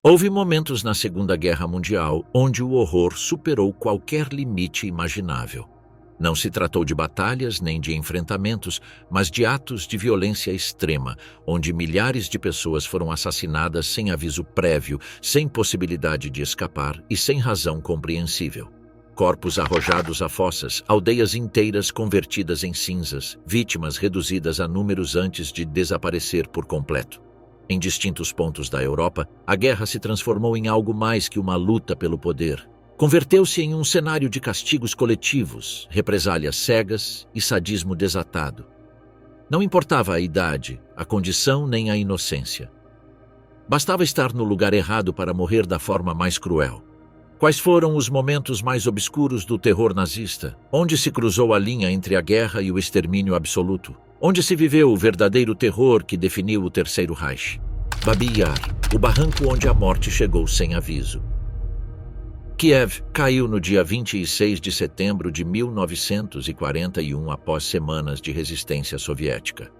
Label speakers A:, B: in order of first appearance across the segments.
A: Houve momentos na Segunda Guerra Mundial onde o horror superou qualquer limite imaginável. Não se tratou de batalhas nem de enfrentamentos, mas de atos de violência extrema, onde milhares de pessoas foram assassinadas sem aviso prévio, sem possibilidade de escapar e sem razão compreensível. Corpos arrojados a fossas, aldeias inteiras convertidas em cinzas, vítimas reduzidas a números antes de desaparecer por completo. Em distintos pontos da Europa, a guerra se transformou em algo mais que uma luta pelo poder. Converteu-se em um cenário de castigos coletivos, represálias cegas e sadismo desatado. Não importava a idade, a condição nem a inocência. Bastava estar no lugar errado para morrer da forma mais cruel. Quais foram os momentos mais obscuros do terror nazista? Onde se cruzou a linha entre a guerra e o extermínio absoluto? Onde se viveu o verdadeiro terror que definiu o Terceiro Reich? Babi Yar, o barranco onde a morte chegou sem aviso. Kiev caiu no dia 26 de setembro de 1941 após semanas de resistência soviética.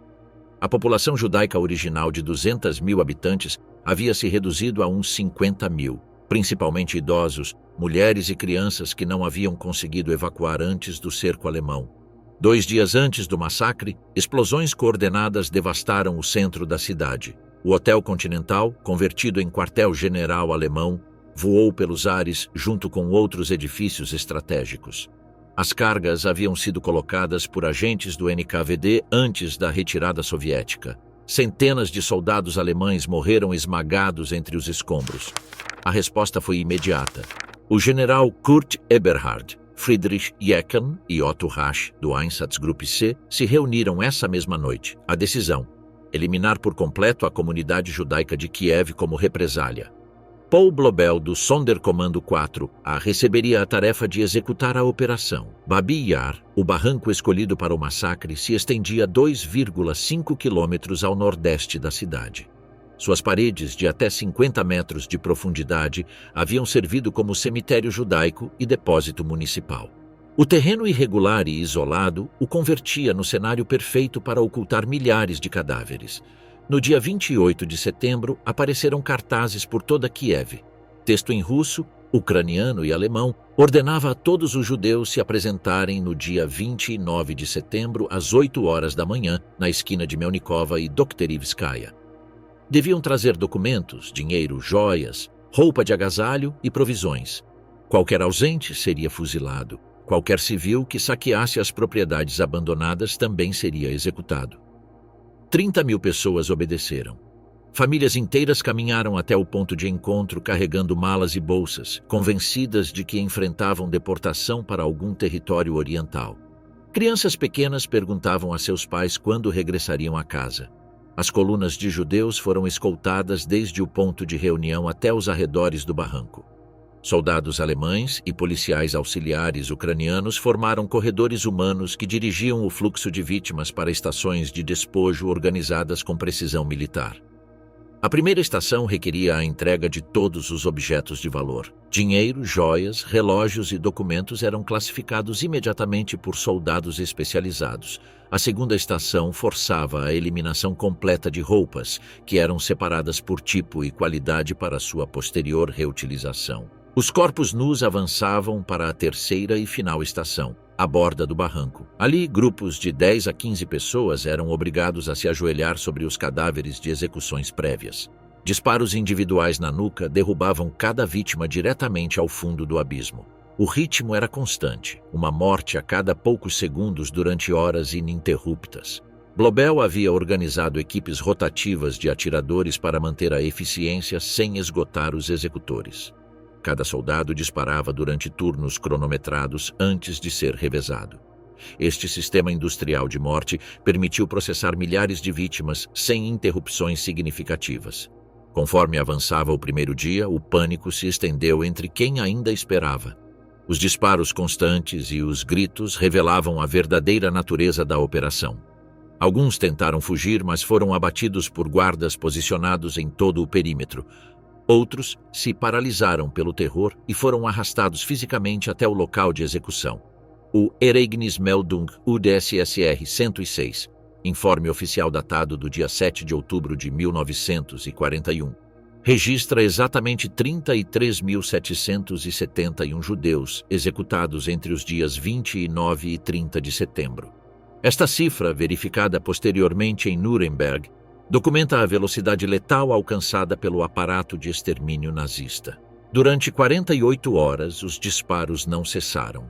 A: A população judaica original de 200 mil habitantes havia se reduzido a uns 50 mil, principalmente idosos, mulheres e crianças que não haviam conseguido evacuar antes do cerco alemão. 2 dias antes do massacre, explosões coordenadas devastaram o centro da cidade. O Hotel Continental, convertido em quartel-general alemão, voou pelos ares junto com outros edifícios estratégicos. As cargas haviam sido colocadas por agentes do NKVD antes da retirada soviética. Centenas de soldados alemães morreram esmagados entre os escombros. A resposta foi imediata. O general Kurt Eberhard, Friedrich Jecken e Otto Rasch, do Einsatzgruppe C, se reuniram essa mesma noite. A decisão: eliminar por completo a comunidade judaica de Kiev como represália. Paul Blobel, do Sonderkommando 4A, receberia a tarefa de executar a operação. Babi Yar, o barranco escolhido para o massacre, se estendia 2,5 quilômetros ao nordeste da cidade. Suas paredes, de até 50 metros de profundidade, haviam servido como cemitério judaico e depósito municipal. O terreno irregular e isolado o convertia no cenário perfeito para ocultar milhares de cadáveres. No dia 28 de setembro, apareceram cartazes por toda Kiev. Texto em russo, ucraniano e alemão ordenava a todos os judeus se apresentarem no dia 29 de setembro, às 8 horas da manhã, na esquina de Melnikova e Dokterivskaya. Deviam trazer documentos, dinheiro, joias, roupa de agasalho e provisões. Qualquer ausente seria fuzilado. Qualquer civil que saqueasse as propriedades abandonadas também seria executado. 30 mil pessoas obedeceram. Famílias inteiras caminharam até o ponto de encontro carregando malas e bolsas, convencidas de que enfrentavam deportação para algum território oriental. Crianças pequenas perguntavam a seus pais quando regressariam a casa. As colunas de judeus foram escoltadas desde o ponto de reunião até os arredores do barranco. Soldados alemães e policiais auxiliares ucranianos formaram corredores humanos que dirigiam o fluxo de vítimas para estações de despojo organizadas com precisão militar. A primeira estação requeria a entrega de todos os objetos de valor. Dinheiro, joias, relógios e documentos eram classificados imediatamente por soldados especializados. A segunda estação forçava a eliminação completa de roupas, que eram separadas por tipo e qualidade para sua posterior reutilização. Os corpos nus avançavam para a terceira e final estação, à borda do barranco. Ali, grupos de 10 a 15 pessoas eram obrigados a se ajoelhar sobre os cadáveres de execuções prévias. Disparos individuais na nuca derrubavam cada vítima diretamente ao fundo do abismo. O ritmo era constante, uma morte a cada poucos segundos durante horas ininterruptas. Blobel havia organizado equipes rotativas de atiradores para manter a eficiência sem esgotar os executores. Cada soldado disparava durante turnos cronometrados antes de ser revezado. Este sistema industrial de morte permitiu processar milhares de vítimas sem interrupções significativas. Conforme avançava o primeiro dia, o pânico se estendeu entre quem ainda esperava. Os disparos constantes e os gritos revelavam a verdadeira natureza da operação. Alguns tentaram fugir, mas foram abatidos por guardas posicionados em todo o perímetro. Outros se paralisaram pelo terror e foram arrastados fisicamente até o local de execução. O Ereignismeldung UdSSR 106, informe oficial datado do dia 7 de outubro de 1941, registra exatamente 33.771 judeus executados entre os dias 29 e 30 de setembro. Esta cifra, verificada posteriormente em Nuremberg, documenta a velocidade letal alcançada pelo aparato de extermínio nazista. Durante 48 horas, os disparos não cessaram.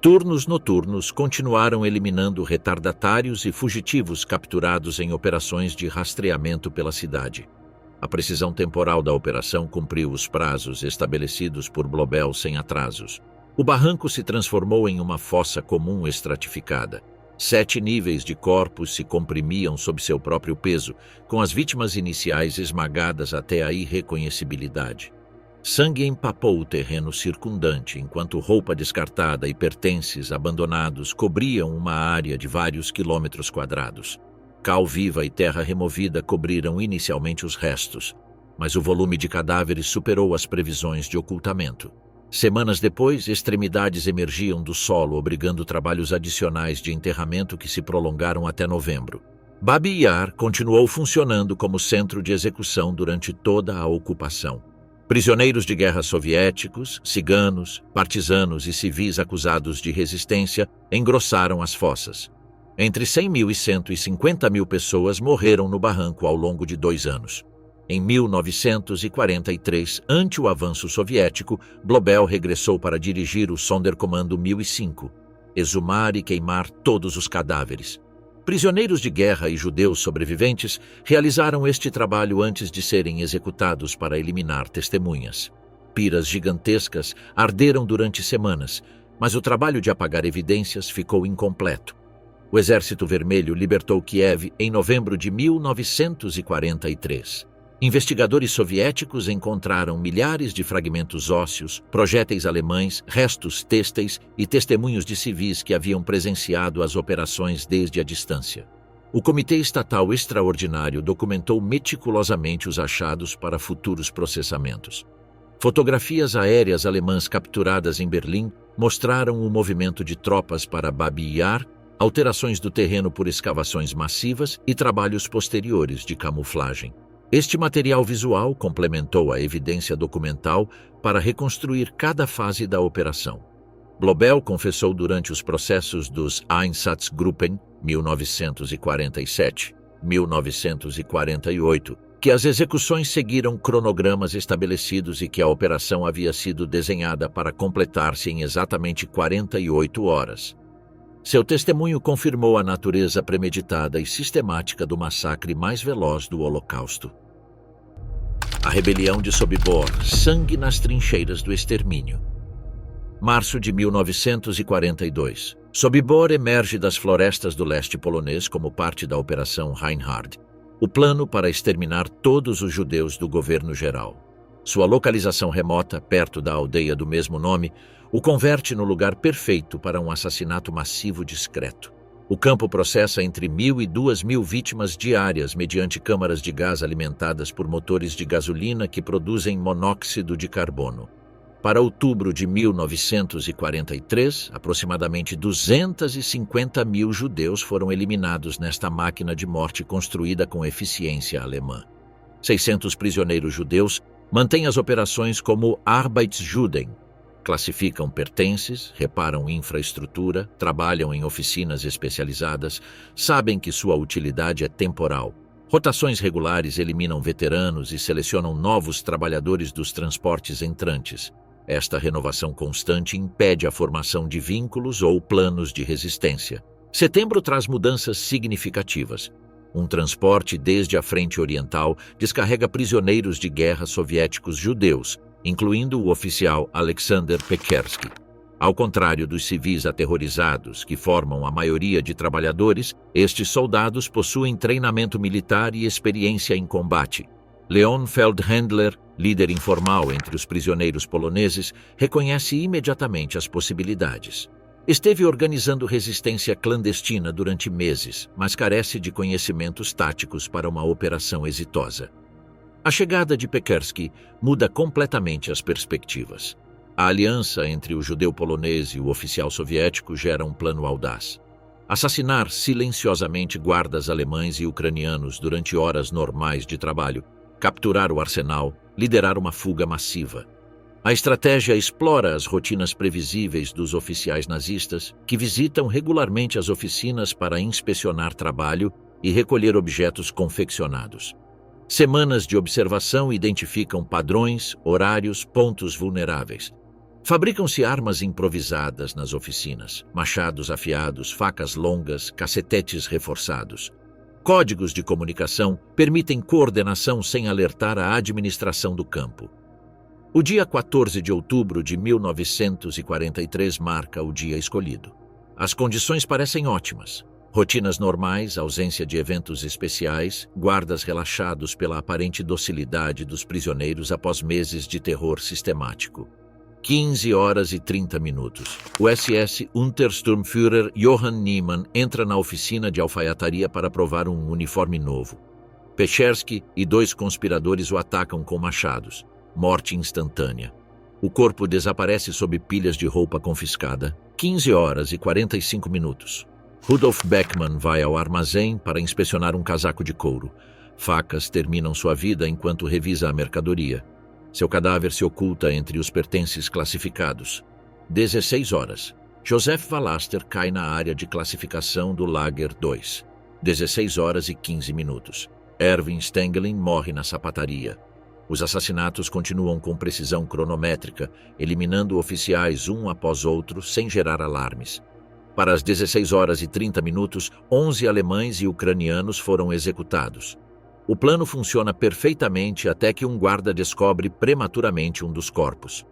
A: Turnos noturnos continuaram eliminando retardatários e fugitivos capturados em operações de rastreamento pela cidade. A precisão temporal da operação cumpriu os prazos estabelecidos por Blobel sem atrasos. O barranco se transformou em uma fossa comum estratificada. 7 níveis de corpos se comprimiam sob seu próprio peso, com as vítimas iniciais esmagadas até a irreconhecibilidade. Sangue empapou o terreno circundante, enquanto roupa descartada e pertences abandonados cobriam uma área de vários quilômetros quadrados. Cal viva e terra removida cobriram inicialmente os restos, mas o volume de cadáveres superou as previsões de ocultamento. Semanas depois, extremidades emergiam do solo, obrigando trabalhos adicionais de enterramento que se prolongaram até novembro. Babi Yar continuou funcionando como centro de execução durante toda a ocupação. Prisioneiros de guerra soviéticos, ciganos, partisanos e civis acusados de resistência engrossaram as fossas. Entre 100.000 e 150.000 pessoas morreram no barranco ao longo de 2 anos. Em 1943, ante o avanço soviético, Blobel regressou para dirigir o Sonderkommando 1005, exumar e queimar todos os cadáveres. Prisioneiros de guerra e judeus sobreviventes realizaram este trabalho antes de serem executados para eliminar testemunhas. Piras gigantescas arderam durante semanas, mas o trabalho de apagar evidências ficou incompleto. O Exército Vermelho libertou Kiev em novembro de 1943. Investigadores soviéticos encontraram milhares de fragmentos ósseos, projéteis alemães, restos têxteis e testemunhos de civis que haviam presenciado as operações desde a distância. O Comitê Estatal Extraordinário documentou meticulosamente os achados para futuros processamentos. Fotografias aéreas alemãs capturadas em Berlim mostraram o movimento de tropas para Babi Yar, alterações do terreno por escavações massivas e trabalhos posteriores de camuflagem. Este material visual complementou a evidência documental para reconstruir cada fase da operação. Blobel confessou durante os processos dos Einsatzgruppen 1947, 1948, que as execuções seguiram cronogramas estabelecidos e que a operação havia sido desenhada para completar-se em exatamente 48 horas. Seu testemunho confirmou a natureza premeditada e sistemática do massacre mais veloz do Holocausto. A rebelião de Sobibor, sangue nas trincheiras do extermínio. Março de 1942. Sobibor emerge das florestas do leste polonês como parte da Operação Reinhard, o plano para exterminar todos os judeus do governo geral. Sua localização remota, perto da aldeia do mesmo nome, o converte no lugar perfeito para um assassinato massivo discreto. O campo processa entre 1.000 e 2.000 vítimas diárias mediante câmaras de gás alimentadas por motores de gasolina que produzem monóxido de carbono. Para outubro de 1943, aproximadamente 250.000 judeus foram eliminados nesta máquina de morte construída com eficiência alemã. 600 prisioneiros judeus mantêm as operações como Arbeitsjuden. Classificam pertences, reparam infraestrutura, trabalham em oficinas especializadas, sabem que sua utilidade é temporal. Rotações regulares eliminam veteranos e selecionam novos trabalhadores dos transportes entrantes. Esta renovação constante impede a formação de vínculos ou planos de resistência. Setembro traz mudanças significativas. Um transporte desde a frente oriental descarrega prisioneiros de guerra soviéticos judeus, incluindo o oficial Alexander Pekersky. Ao contrário dos civis aterrorizados, que formam a maioria de trabalhadores, estes soldados possuem treinamento militar e experiência em combate. Leon Feldhandler, líder informal entre os prisioneiros poloneses, reconhece imediatamente as possibilidades. Esteve organizando resistência clandestina durante meses, mas carece de conhecimentos táticos para uma operação exitosa. A chegada de Pekersky muda completamente as perspectivas. A aliança entre o judeu polonês e o oficial soviético gera um plano audaz. Assassinar silenciosamente guardas alemães e ucranianos durante horas normais de trabalho capturar o arsenal, liderar uma fuga massiva. A estratégia explora as rotinas previsíveis dos oficiais nazistas, que visitam regularmente as oficinas para inspecionar trabalho e recolher objetos confeccionados. Semanas de observação identificam padrões, horários, pontos vulneráveis. Fabricam-se armas improvisadas nas oficinas, machados afiados, facas longas, cacetetes reforçados. Códigos de comunicação permitem coordenação sem alertar a administração do campo. O dia 14 de outubro de 1943 marca o dia escolhido. As condições parecem ótimas. Rotinas normais, ausência de eventos especiais, guardas relaxados pela aparente docilidade dos prisioneiros após meses de terror sistemático. 15 horas e 30 minutos. O SS Untersturmführer Johann Niemann entra na oficina de alfaiataria para provar um uniforme novo. Pechersky e 2 conspiradores o atacam com machados. Morte instantânea. O corpo desaparece sob pilhas de roupa confiscada. 15 horas e 45 minutos. Rudolf Beckmann vai ao armazém para inspecionar um casaco de couro. Facas terminam sua vida enquanto revisa a mercadoria. Seu cadáver se oculta entre os pertences classificados. 16 horas. Josef Vallaster cai na área de classificação do Lager 2. 16 horas e 15 minutos. Erwin Stengelin morre na sapataria. Os assassinatos continuam com precisão cronométrica, eliminando oficiais um após outro sem gerar alarmes. Para as 16 horas e 30 minutos, 11 alemães e ucranianos foram executados. O plano funciona perfeitamente até que um guarda descobre prematuramente um dos corpos.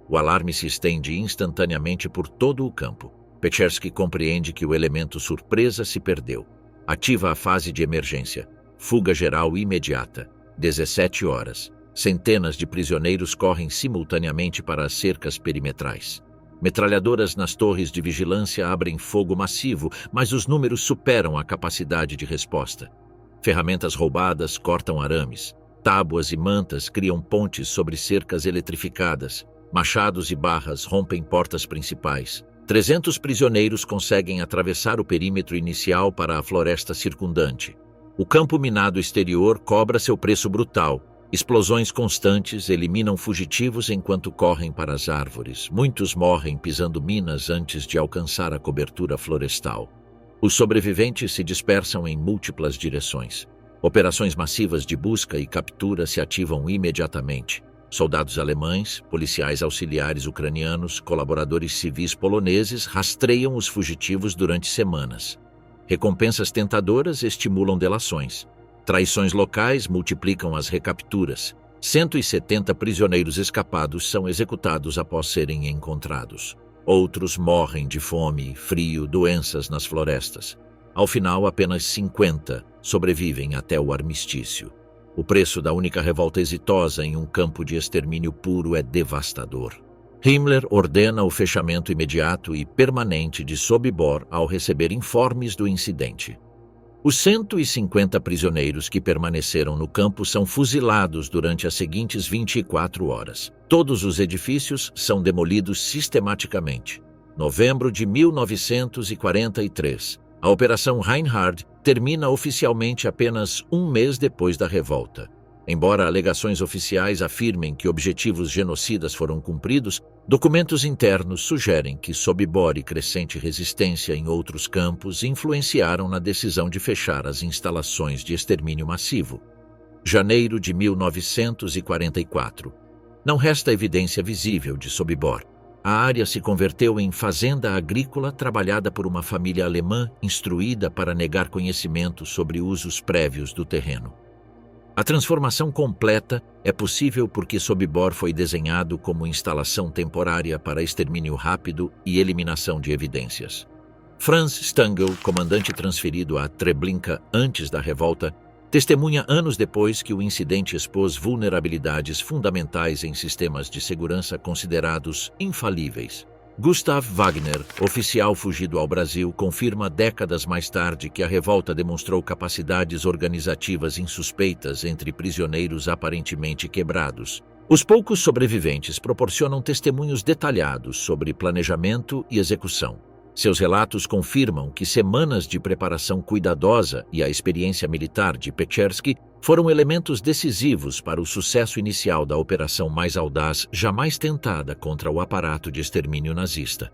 A: O alarme se estende instantaneamente por todo o campo. Pechersky compreende que o elemento surpresa se perdeu. Ativa a fase de emergência. Fuga geral imediata. 17 horas. Centenas de prisioneiros correm simultaneamente para as cercas perimetrais. Metralhadoras nas torres de vigilância abrem fogo massivo, mas os números superam a capacidade de resposta. Ferramentas roubadas cortam arames. Tábuas e mantas criam pontes sobre cercas eletrificadas. Machados e barras rompem portas principais. 300 prisioneiros conseguem atravessar o perímetro inicial para a floresta circundante. O campo minado exterior cobra seu preço brutal. Explosões constantes eliminam fugitivos enquanto correm para as árvores. Muitos morrem pisando minas antes de alcançar a cobertura florestal. Os sobreviventes se dispersam em múltiplas direções. Operações massivas de busca e captura se ativam imediatamente. Soldados alemães, policiais auxiliares ucranianos, colaboradores civis poloneses rastreiam os fugitivos durante semanas. Recompensas tentadoras estimulam delações. Traições locais multiplicam as recapturas. 170 prisioneiros escapados são executados após serem encontrados. Outros morrem de fome, frio, doenças nas florestas. Ao final, apenas 50 sobrevivem até o armistício. O preço da única revolta exitosa em um campo de extermínio puro é devastador. Himmler ordena o fechamento imediato e permanente de Sobibor ao receber informes do incidente. Os 150 prisioneiros que permaneceram no campo são fuzilados durante as seguintes 24 horas. Todos os edifícios são demolidos sistematicamente. Novembro de 1943. A Operação Reinhard termina oficialmente apenas um mês depois da revolta. Embora alegações oficiais afirmem que objetivos genocidas foram cumpridos, documentos internos sugerem que Sobibor e crescente resistência em outros campos influenciaram na decisão de fechar as instalações de extermínio massivo. Janeiro de 1944. Não resta evidência visível de Sobibor. A área se converteu em fazenda agrícola trabalhada por uma família alemã instruída para negar conhecimento sobre usos prévios do terreno. A transformação completa é possível porque Sobibor foi desenhado como instalação temporária para extermínio rápido e eliminação de evidências. Franz Stangl, comandante transferido a Treblinka antes da revolta, testemunha anos depois que o incidente expôs vulnerabilidades fundamentais em sistemas de segurança considerados infalíveis. Gustav Wagner, oficial fugido ao Brasil, confirma décadas mais tarde que a revolta demonstrou capacidades organizativas insuspeitas entre prisioneiros aparentemente quebrados. Os poucos sobreviventes proporcionam testemunhos detalhados sobre planejamento e execução. Seus relatos confirmam que semanas de preparação cuidadosa e a experiência militar de Pechersky foram elementos decisivos para o sucesso inicial da operação mais audaz jamais tentada contra o aparato de extermínio nazista.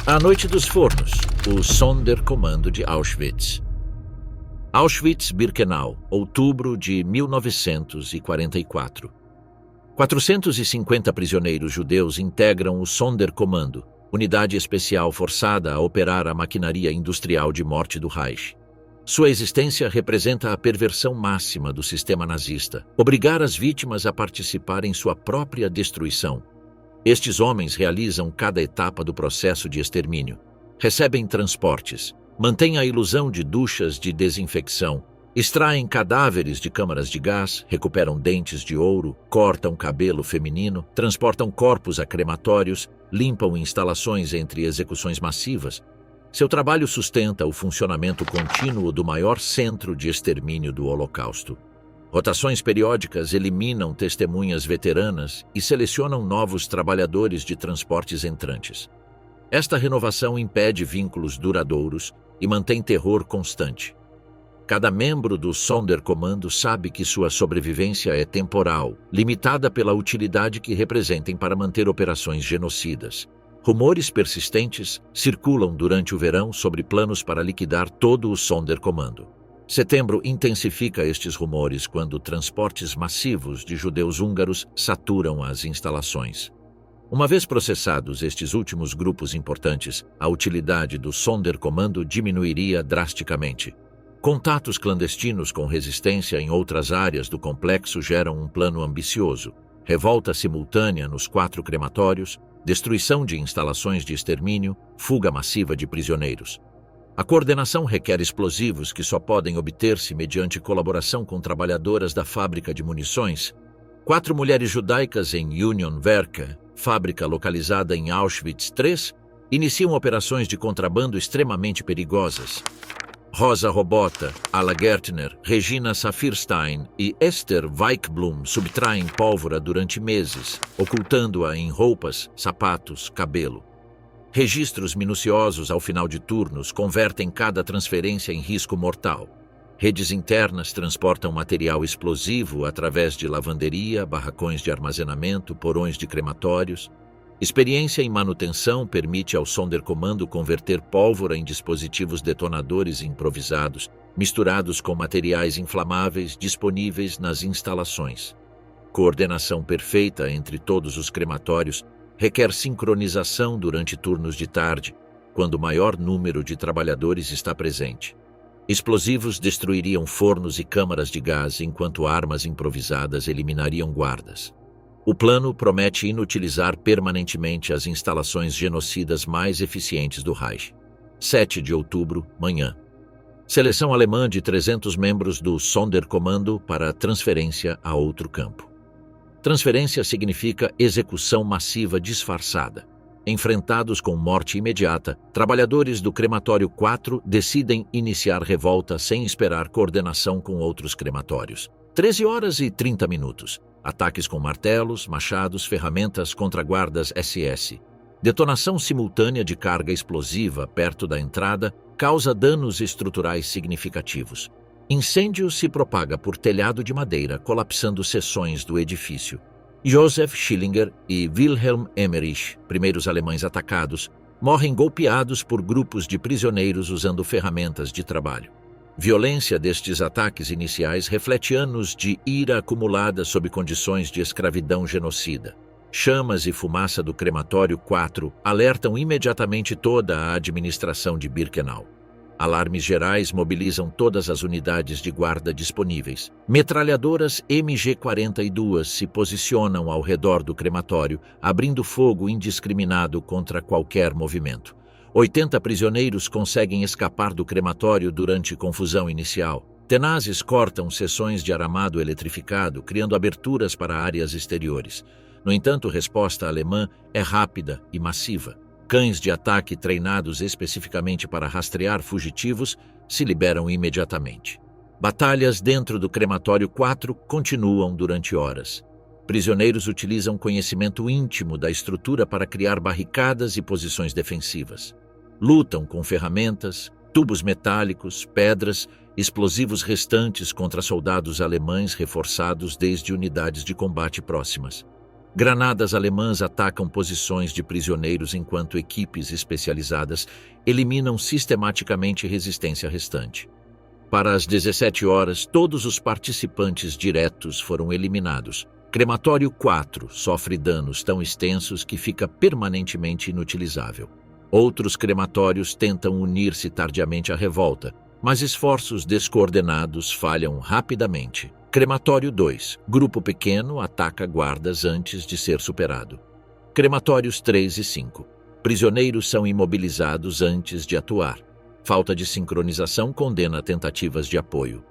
A: A Noite dos Fornos, o Sonderkommando de Auschwitz. Auschwitz-Birkenau, outubro de 1944. 450 prisioneiros judeus integram o Sonderkommando, unidade especial forçada a operar a maquinaria industrial de morte do Reich. Sua existência representa a perversão máxima do sistema nazista, obrigar as vítimas a participar em sua própria destruição. Estes homens realizam cada etapa do processo de extermínio. Recebem transportes, mantêm a ilusão de duchas de desinfecção, extraem cadáveres de câmaras de gás, recuperam dentes de ouro, cortam cabelo feminino, transportam corpos a crematórios, limpam instalações entre execuções massivas. Seu trabalho sustenta o funcionamento contínuo do maior centro de extermínio do Holocausto. Rotações periódicas eliminam testemunhas veteranas e selecionam novos trabalhadores de transportes entrantes. Esta renovação impede vínculos duradouros e mantém terror constante. Cada membro do Sonderkommando sabe que sua sobrevivência é temporal, limitada pela utilidade que representem para manter operações genocidas. Rumores persistentes circulam durante o verão sobre planos para liquidar todo o Sonderkommando. Setembro intensifica estes rumores quando transportes massivos de judeus húngaros saturam as instalações. Uma vez processados estes últimos grupos importantes, a utilidade do Sonderkommando diminuiria drasticamente. Contatos clandestinos com resistência em outras áreas do complexo geram um plano ambicioso: revolta simultânea nos 4 crematórios, destruição de instalações de extermínio, fuga massiva de prisioneiros. A coordenação requer explosivos que só podem obter-se mediante colaboração com trabalhadoras da fábrica de munições. 4 mulheres judaicas em Union-Werke, fábrica localizada em Auschwitz III, iniciam operações de contrabando extremamente perigosas. Rosa Robota, Ala Gertner, Regina Saphirstein e Esther Weichblum subtraem pólvora durante meses, ocultando-a em roupas, sapatos, cabelo. Registros minuciosos ao final de turnos convertem cada transferência em risco mortal. Redes internas transportam material explosivo através de lavanderia, barracões de armazenamento, porões de crematórios. Experiência em manutenção permite ao Sonderkommando converter pólvora em dispositivos detonadores improvisados, misturados com materiais inflamáveis disponíveis nas instalações. Coordenação perfeita entre todos os crematórios requer sincronização durante turnos de tarde, quando o maior número de trabalhadores está presente. Explosivos destruiriam fornos e câmaras de gás, enquanto armas improvisadas eliminariam guardas. O plano promete inutilizar permanentemente as instalações genocidas mais eficientes do Reich. 7 de outubro, manhã. Seleção alemã de 300 membros do Sonderkommando para transferência a outro campo. Transferência significa execução massiva disfarçada. Enfrentados com morte imediata, trabalhadores do crematório 4 decidem iniciar revolta sem esperar coordenação com outros crematórios. 13h30. Ataques com martelos, machados, ferramentas contra guardas SS. Detonação simultânea de carga explosiva perto da entrada causa danos estruturais significativos. Incêndio se propaga por telhado de madeira, colapsando seções do edifício. Josef Schillinger e Wilhelm Emmerich, primeiros alemães atacados, morrem golpeados por grupos de prisioneiros usando ferramentas de trabalho. Violência destes ataques iniciais reflete anos de ira acumulada sob condições de escravidão genocida. Chamas e fumaça do crematório 4 alertam imediatamente toda a administração de Birkenau. Alarmes gerais mobilizam todas as unidades de guarda disponíveis. Metralhadoras MG-42 se posicionam ao redor do crematório, abrindo fogo indiscriminado contra qualquer movimento. 80 prisioneiros conseguem escapar do crematório durante confusão inicial. Tenazes cortam seções de aramado eletrificado, criando aberturas para áreas exteriores. No entanto, a resposta alemã é rápida e massiva. Cães de ataque treinados especificamente para rastrear fugitivos se liberam imediatamente. Batalhas dentro do crematório 4 continuam durante horas. Prisioneiros utilizam conhecimento íntimo da estrutura para criar barricadas e posições defensivas. lutam com ferramentas, tubos metálicos, pedras, explosivos restantes contra soldados alemães reforçados desde unidades de combate próximas. Granadas alemãs atacam posições de prisioneiros enquanto equipes especializadas eliminam sistematicamente resistência restante. Para as 17 horas, todos os participantes diretos foram eliminados. Crematório 4 sofre danos tão extensos que fica permanentemente inutilizável. Outros crematórios tentam unir-se tardiamente à revolta, mas esforços descoordenados falham rapidamente. Crematório 2. Grupo pequeno ataca guardas antes de ser superado. Crematórios 3 e 5. Prisioneiros são imobilizados antes de atuar. Falta de sincronização condena tentativas de apoio.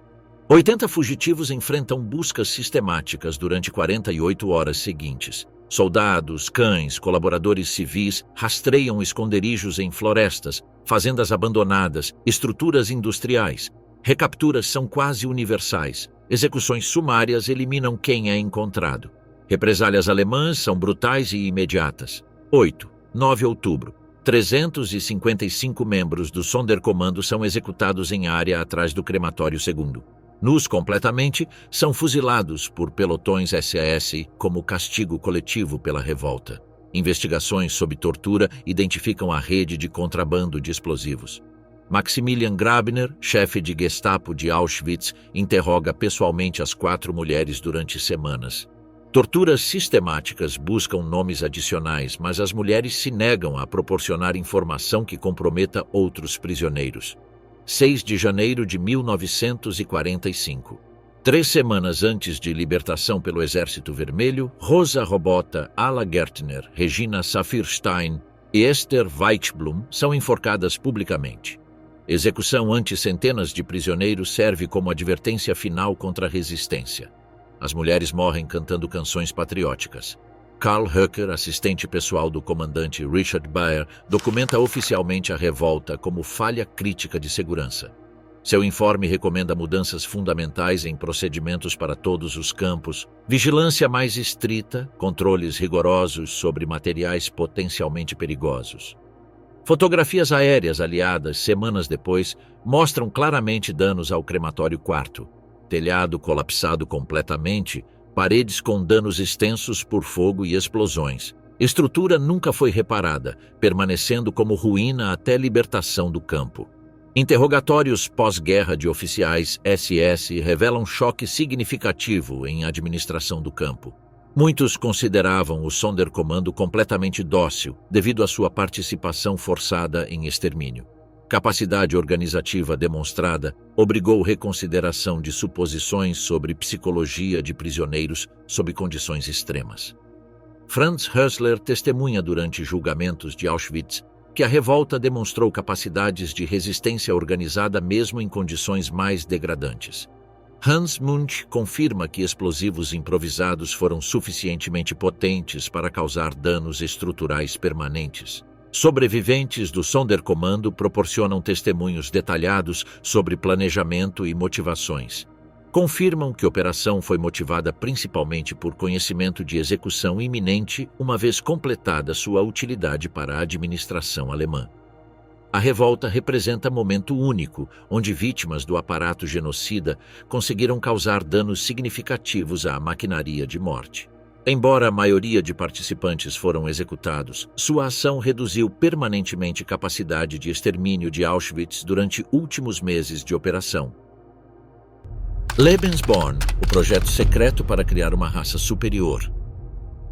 A: 80 fugitivos enfrentam buscas sistemáticas durante 48 horas seguintes. Soldados, cães, colaboradores civis rastreiam esconderijos em florestas, fazendas abandonadas, estruturas industriais. Recapturas são quase universais. Execuções sumárias eliminam quem é encontrado. Represálias alemãs são brutais e imediatas. 8. 9 de outubro. 355 membros do Sonderkommando são executados em área atrás do crematório 2º. Nus completamente, são fuzilados por pelotões SS como castigo coletivo pela revolta. Investigações sob tortura identificam a rede de contrabando de explosivos. Maximilian Grabner, chefe de Gestapo de Auschwitz, interroga pessoalmente as 4 mulheres durante semanas. Torturas sistemáticas buscam nomes adicionais, mas as mulheres se negam a proporcionar informação que comprometa outros prisioneiros. 6 de janeiro de 1945. 3 semanas antes de libertação pelo Exército Vermelho, Rosa Robota, Ala Gertner, Regina Saphirstein e Esther Weichblum são enforcadas publicamente. Execução ante centenas de prisioneiros serve como advertência final contra a resistência. As mulheres morrem cantando canções patrióticas. Karl Höcker, assistente pessoal do comandante Richard Baer, documenta oficialmente a revolta como falha crítica de segurança. Seu informe recomenda mudanças fundamentais em procedimentos para todos os campos, vigilância mais estrita, controles rigorosos sobre materiais potencialmente perigosos. Fotografias aéreas aliadas semanas depois mostram claramente danos ao crematório 4. Telhado colapsado completamente, paredes com danos extensos por fogo e explosões. Estrutura nunca foi reparada, permanecendo como ruína até libertação do campo. Interrogatórios pós-guerra de oficiais SS revelam choque significativo em administração do campo. Muitos consideravam o Sonderkommando completamente dócil devido à sua participação forçada em extermínio. Capacidade organizativa demonstrada obrigou reconsideração de suposições sobre psicologia de prisioneiros sob condições extremas. Franz Hössler testemunha durante julgamentos de Auschwitz que a revolta demonstrou capacidades de resistência organizada mesmo em condições mais degradantes. Hans Munch confirma que explosivos improvisados foram suficientemente potentes para causar danos estruturais permanentes. Sobreviventes do Sonderkommando proporcionam testemunhos detalhados sobre planejamento e motivações. Confirmam que a operação foi motivada principalmente por conhecimento de execução iminente, uma vez completada sua utilidade para a administração alemã. A revolta representa momento único, onde vítimas do aparato genocida conseguiram causar danos significativos à maquinaria de morte. Embora a maioria de participantes foram executados, sua ação reduziu permanentemente capacidade de extermínio de Auschwitz durante últimos meses de operação. Lebensborn, o projeto secreto para criar uma raça superior.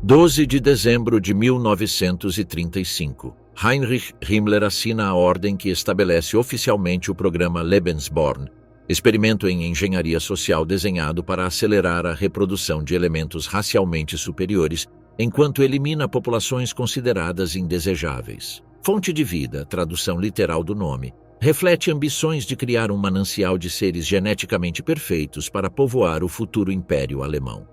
A: 12 de dezembro de 1935. Heinrich Himmler assina a ordem que estabelece oficialmente o programa Lebensborn, experimento em engenharia social desenhado para acelerar a reprodução de elementos racialmente superiores, enquanto elimina populações consideradas indesejáveis. Fonte de vida, tradução literal do nome, reflete ambições de criar um manancial de seres geneticamente perfeitos para povoar o futuro Império Alemão.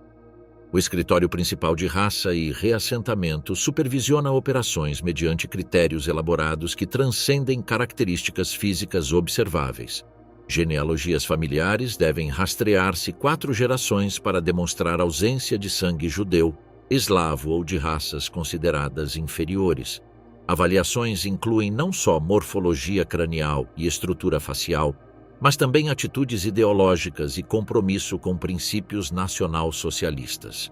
A: O escritório principal de raça e reassentamento supervisiona operações mediante critérios elaborados que transcendem características físicas observáveis. Genealogias familiares devem rastrear-se 4 gerações para demonstrar ausência de sangue judeu, eslavo ou de raças consideradas inferiores. Avaliações incluem não só morfologia cranial e estrutura facial, mas também atitudes ideológicas e compromisso com princípios nacional-socialistas.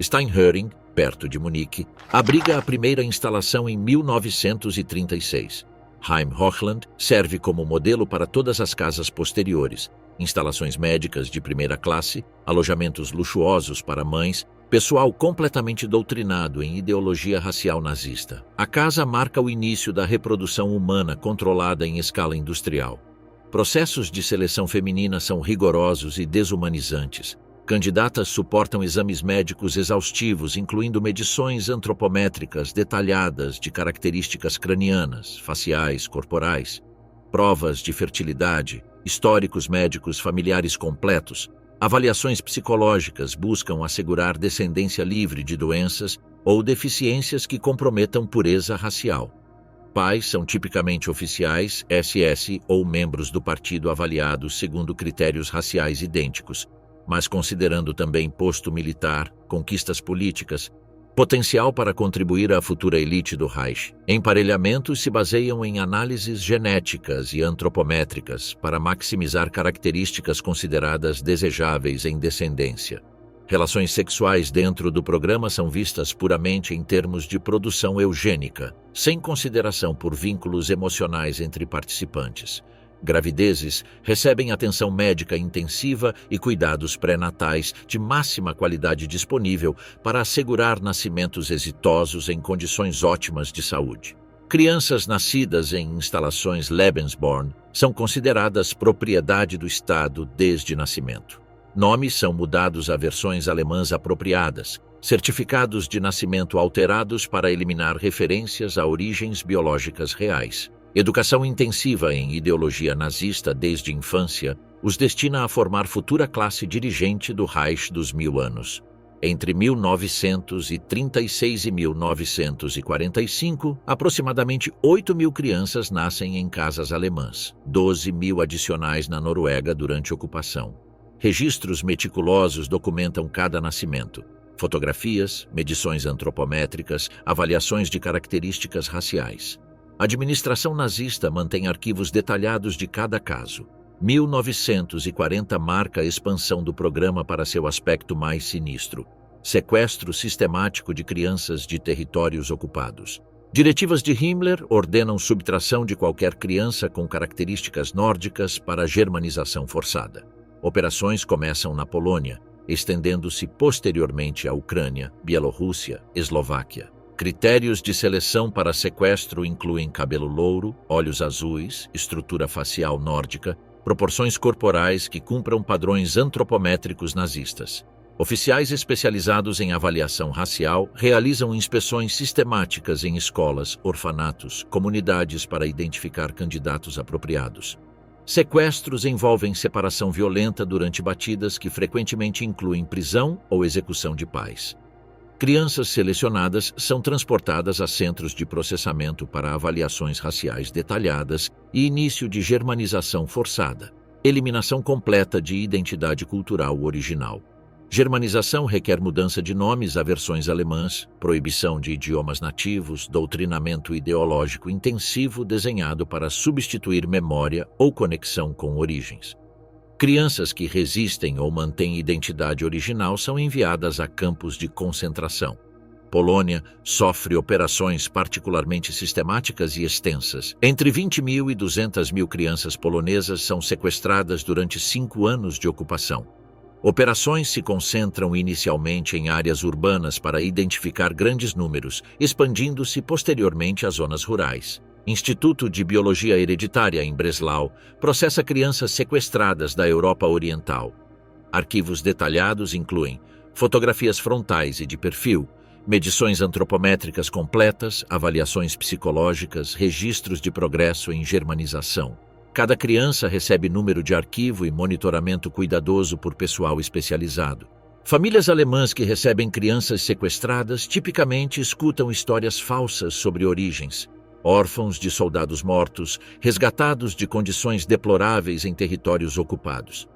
A: Steinhöring, perto de Munique, abriga a primeira instalação em 1936. Heim-Hochland serve como modelo para todas as casas posteriores, instalações médicas de primeira classe, alojamentos luxuosos para mães, pessoal completamente doutrinado em ideologia racial nazista. A casa marca o início da reprodução humana controlada em escala industrial. Processos de seleção feminina são rigorosos e desumanizantes. Candidatas suportam exames médicos exaustivos, incluindo medições antropométricas detalhadas de características cranianas, faciais, corporais, provas de fertilidade, históricos médicos familiares completos. Avaliações psicológicas buscam assegurar descendência livre de doenças ou deficiências que comprometam pureza racial. Pais são tipicamente oficiais, SS ou membros do partido avaliados segundo critérios raciais idênticos, mas considerando também posto militar, conquistas políticas, potencial para contribuir à futura elite do Reich. Emparelhamentos se baseiam em análises genéticas e antropométricas para maximizar características consideradas desejáveis em descendência. Relações sexuais dentro do programa são vistas puramente em termos de produção eugênica, sem consideração por vínculos emocionais entre participantes. Gravidezes recebem atenção médica intensiva e cuidados pré-natais de máxima qualidade disponível para assegurar nascimentos exitosos em condições ótimas de saúde. Crianças nascidas em instalações Lebensborn são consideradas propriedade do Estado desde nascimento. Nomes são mudados a versões alemãs apropriadas, certificados de nascimento alterados para eliminar referências a origens biológicas reais. Educação intensiva em ideologia nazista desde infância os destina a formar futura classe dirigente do Reich dos 1000 anos. Entre 1936 e 1945, aproximadamente 8.000 crianças nascem em casas alemãs, 12.000 adicionais na Noruega durante a ocupação. Registros meticulosos documentam cada nascimento. Fotografias, medições antropométricas, avaliações de características raciais. A administração nazista mantém arquivos detalhados de cada caso. 1940 marca a expansão do programa para seu aspecto mais sinistro: sequestro sistemático de crianças de territórios ocupados. Diretivas de Himmler ordenam subtração de qualquer criança com características nórdicas para a germanização forçada. Operações começam na Polônia, estendendo-se posteriormente à Ucrânia, Bielorrússia, Eslováquia. Critérios de seleção para sequestro incluem cabelo louro, olhos azuis, estrutura facial nórdica, proporções corporais que cumpram padrões antropométricos nazistas. Oficiais especializados em avaliação racial realizam inspeções sistemáticas em escolas, orfanatos, comunidades para identificar candidatos apropriados. Sequestros envolvem separação violenta durante batidas que frequentemente incluem prisão ou execução de pais. Crianças selecionadas são transportadas a centros de processamento para avaliações raciais detalhadas e início de germanização forçada, eliminação completa de identidade cultural original. Germanização requer mudança de nomes a versões alemãs, proibição de idiomas nativos, doutrinamento ideológico intensivo desenhado para substituir memória ou conexão com origens. Crianças que resistem ou mantêm identidade original são enviadas a campos de concentração. Polônia sofre operações particularmente sistemáticas e extensas. Entre 20.000 e 200.000 crianças polonesas são sequestradas durante 5 anos de ocupação. Operações se concentram inicialmente em áreas urbanas para identificar grandes números, expandindo-se posteriormente às zonas rurais. Instituto de Biologia Hereditária em Breslau processa crianças sequestradas da Europa Oriental. Arquivos detalhados incluem fotografias frontais e de perfil, medições antropométricas completas, avaliações psicológicas, registros de progresso em germanização. Cada criança recebe número de arquivo e monitoramento cuidadoso por pessoal especializado. Famílias alemãs que recebem crianças sequestradas tipicamente escutam histórias falsas sobre origens. Órfãos de soldados mortos, resgatados de condições deploráveis em territórios ocupados.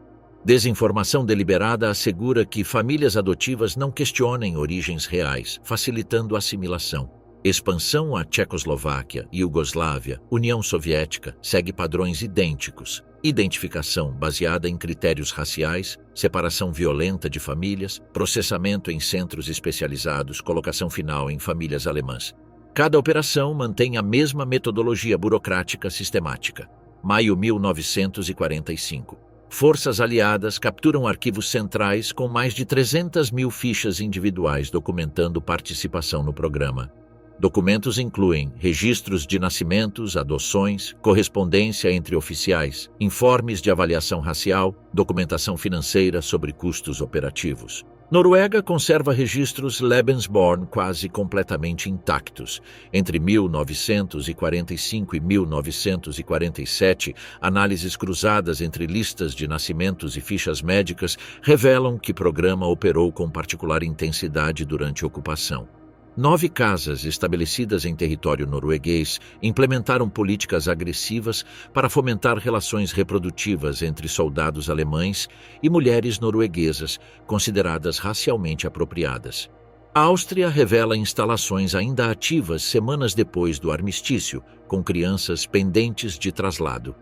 A: Desinformação deliberada assegura que famílias adotivas não questionem origens reais, facilitando a assimilação. Expansão à Tchecoslováquia, Iugoslávia, União Soviética segue padrões idênticos. Identificação baseada em critérios raciais, separação violenta de famílias, processamento em centros especializados, colocação final em famílias alemãs. Cada operação mantém a mesma metodologia burocrática sistemática. Maio 1945. Forças aliadas capturam arquivos centrais com mais de 300 mil fichas individuais documentando participação no programa. Documentos incluem registros de nascimentos, adoções, correspondência entre oficiais, informes de avaliação racial, documentação financeira sobre custos operativos. Noruega conserva registros Lebensborn quase completamente intactos. Entre 1945 e 1947, análises cruzadas entre listas de nascimentos e fichas médicas revelam que o programa operou com particular intensidade durante a ocupação. 9 casas estabelecidas em território norueguês implementaram políticas agressivas para fomentar relações reprodutivas entre soldados alemães e mulheres norueguesas consideradas racialmente apropriadas. A Áustria revela instalações ainda ativas semanas depois do armistício, com crianças pendentes de traslado.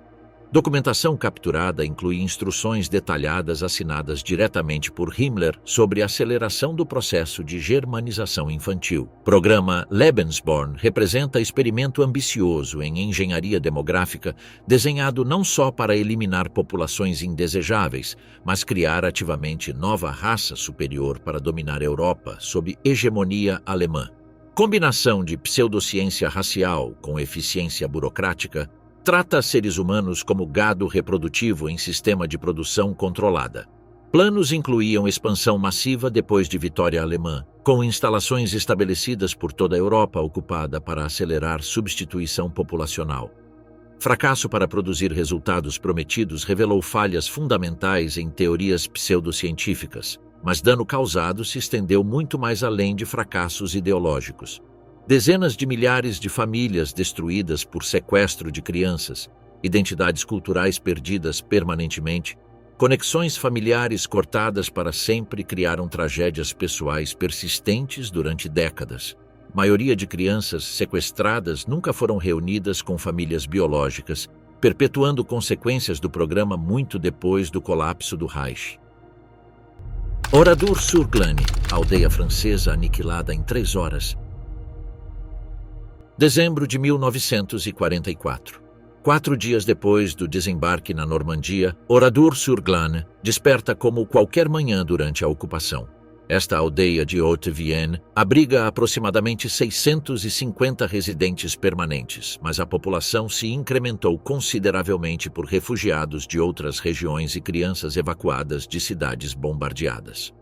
A: Documentação capturada inclui instruções detalhadas assinadas diretamente por Himmler sobre a aceleração do processo de germanização infantil. Programa Lebensborn representa experimento ambicioso em engenharia demográfica, desenhado não só para eliminar populações indesejáveis, mas criar ativamente nova raça superior para dominar a Europa sob hegemonia alemã. Combinação de pseudociência racial com eficiência burocrática trata seres humanos como gado reprodutivo em sistema de produção controlada. Planos incluíam expansão massiva depois de vitória alemã, com instalações estabelecidas por toda a Europa ocupada para acelerar substituição populacional. Fracasso para produzir resultados prometidos revelou falhas fundamentais em teorias pseudocientíficas, mas dano causado se estendeu muito mais além de fracassos ideológicos. Dezenas de milhares de famílias destruídas por sequestro de crianças, identidades culturais perdidas permanentemente, conexões familiares cortadas para sempre criaram tragédias pessoais persistentes durante décadas. A maioria de crianças sequestradas nunca foram reunidas com famílias biológicas, perpetuando consequências do programa muito depois do colapso do Reich. Oradour-sur-Glane, aldeia francesa aniquilada em 3 horas. Dezembro de 1944. 4 dias depois do desembarque na Normandia, Oradour-sur-Glane desperta como qualquer manhã durante a ocupação. Esta aldeia de Haute-Vienne abriga aproximadamente 650 residentes permanentes, mas a população se incrementou consideravelmente por refugiados de outras regiões e crianças evacuadas de cidades bombardeadas.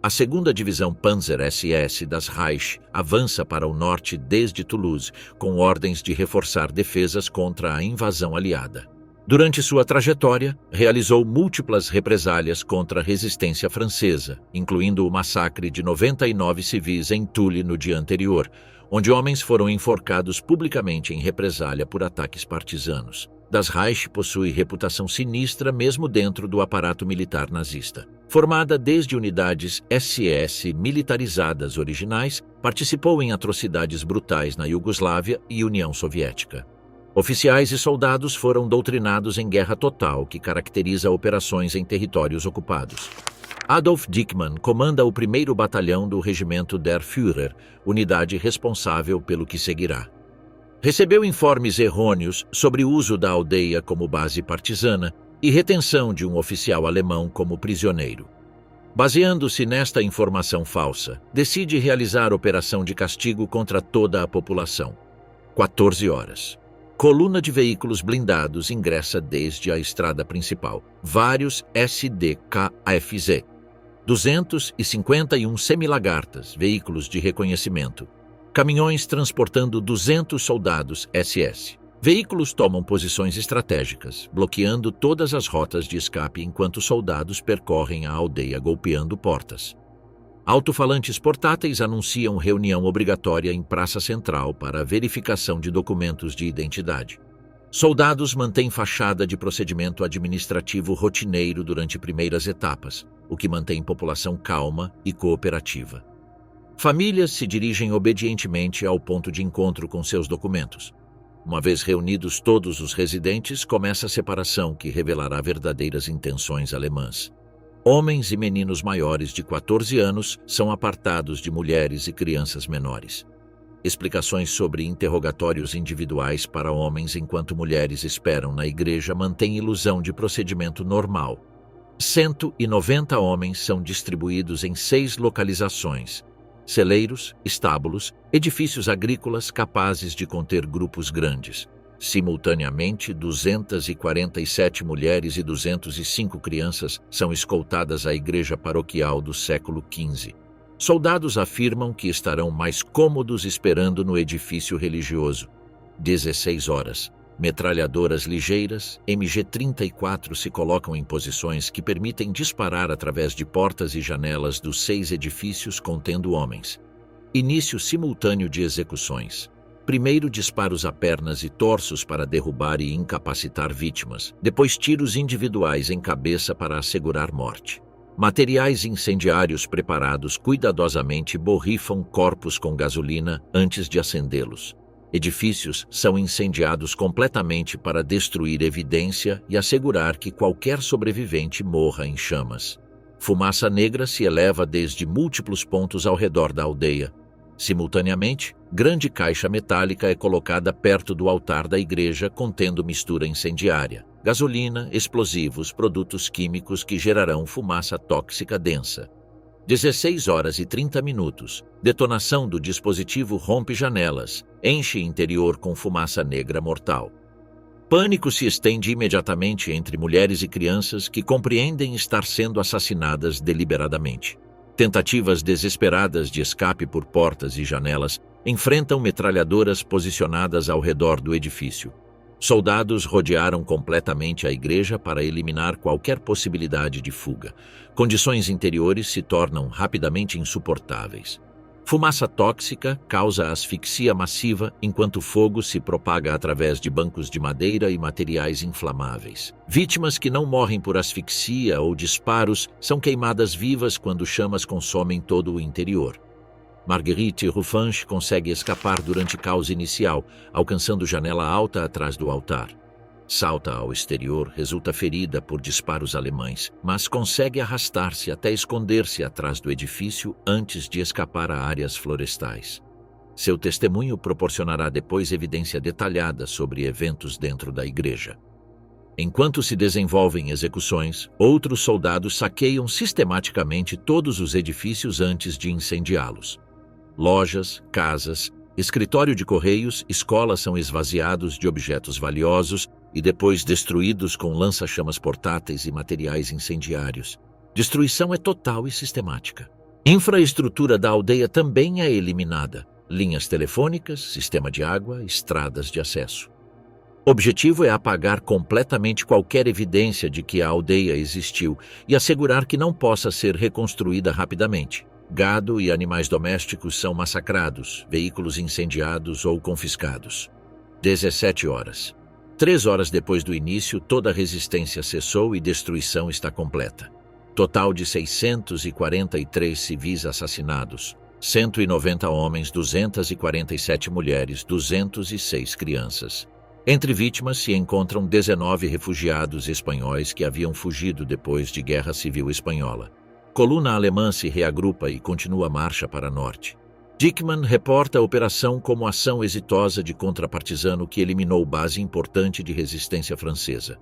A: A 2ª Divisão Panzer SS das Reich avança para o norte desde Toulouse, com ordens de reforçar defesas contra a invasão aliada. Durante sua trajetória, realizou múltiplas represálias contra a resistência francesa, incluindo o massacre de 99 civis em Tulle no dia anterior, onde homens foram enforcados publicamente em represália por ataques partisanos. Das Reich possui reputação sinistra mesmo dentro do aparato militar nazista. Formada desde unidades SS militarizadas originais, participou em atrocidades brutais na Iugoslávia e União Soviética. Oficiais e soldados foram doutrinados em guerra total, que caracteriza operações em territórios ocupados. Adolf Dickmann comanda o 1º Batalhão do Regimento der Führer, unidade responsável pelo que seguirá. Recebeu informes errôneos sobre o uso da aldeia como base partisana e retenção de um oficial alemão como prisioneiro. Baseando-se nesta informação falsa, decide realizar operação de castigo contra toda a população. 14 horas. Coluna de veículos blindados ingressa desde a estrada principal. Vários SDKFZ. 251 semilagartas, veículos de reconhecimento. Caminhões transportando 200 soldados SS. Veículos tomam posições estratégicas, bloqueando todas as rotas de escape enquanto soldados percorrem a aldeia golpeando portas. Alto-falantes portáteis anunciam reunião obrigatória em praça central para verificação de documentos de identidade. Soldados mantêm fachada de procedimento administrativo rotineiro durante primeiras etapas, o que mantém população calma e cooperativa. Famílias se dirigem obedientemente ao ponto de encontro com seus documentos. Uma vez reunidos todos os residentes, começa a separação que revelará verdadeiras intenções alemãs. Homens e meninos maiores de 14 anos são apartados de mulheres e crianças menores. Explicações sobre interrogatórios individuais para homens enquanto mulheres esperam na igreja mantêm ilusão de procedimento normal. 190 homens são distribuídos em 6 localizações: celeiros, estábulos, edifícios agrícolas capazes de conter grupos grandes. Simultaneamente, 247 mulheres e 205 crianças são escoltadas à igreja paroquial do século XV. Soldados afirmam que estarão mais cômodos esperando no edifício religioso. 16 horas. Metralhadoras ligeiras, MG-34, se colocam em posições que permitem disparar através de portas e janelas dos 6 edifícios contendo homens. Início simultâneo de execuções. Primeiro, disparos a pernas e torsos para derrubar e incapacitar vítimas. Depois, tiros individuais em cabeça para assegurar morte. Materiais incendiários preparados cuidadosamente borrifam corpos com gasolina antes de acendê-los. Edifícios são incendiados completamente para destruir evidência e assegurar que qualquer sobrevivente morra em chamas. Fumaça negra se eleva desde múltiplos pontos ao redor da aldeia. Simultaneamente, grande caixa metálica é colocada perto do altar da igreja contendo mistura incendiária, gasolina, explosivos, produtos químicos que gerarão fumaça tóxica densa. 16 horas e 30 minutos. Detonação do dispositivo rompe janelas, enche interior com fumaça negra mortal. Pânico se estende imediatamente entre mulheres e crianças que compreendem estar sendo assassinadas deliberadamente. Tentativas desesperadas de escape por portas e janelas enfrentam metralhadoras posicionadas ao redor do edifício. Soldados rodearam completamente a igreja para eliminar qualquer possibilidade de fuga. Condições interiores se tornam rapidamente insuportáveis. Fumaça tóxica causa asfixia massiva enquanto o fogo se propaga através de bancos de madeira e materiais inflamáveis. Vítimas que não morrem por asfixia ou disparos são queimadas vivas quando chamas consomem todo o interior. Marguerite Ruffanche consegue escapar durante caos inicial, alcançando janela alta atrás do altar. Salta ao exterior, resulta ferida por disparos alemães, mas consegue arrastar-se até esconder-se atrás do edifício antes de escapar a áreas florestais. Seu testemunho proporcionará depois evidência detalhada sobre eventos dentro da igreja. Enquanto se desenvolvem execuções, outros soldados saqueiam sistematicamente todos os edifícios antes de incendiá-los. Lojas, casas, escritório de correios, escolas são esvaziados de objetos valiosos e depois destruídos com lança-chamas portáteis e materiais incendiários. Destruição é total e sistemática. Infraestrutura da aldeia também é eliminada. Linhas telefônicas, sistema de água, estradas de acesso. O objetivo é apagar completamente qualquer evidência de que a aldeia existiu e assegurar que não possa ser reconstruída rapidamente. Gado e animais domésticos são massacrados, veículos incendiados ou confiscados. 17 horas. 3 horas depois do início, toda a resistência cessou e destruição está completa. Total de 643 civis assassinados, 190 homens, 247 mulheres, 206 crianças. Entre vítimas se encontram 19 refugiados espanhóis que haviam fugido depois de Guerra Civil Espanhola. Coluna alemã se reagrupa e continua a marcha para norte. Dickmann reporta a operação como ação exitosa de contrapartisano que eliminou base importante de resistência francesa.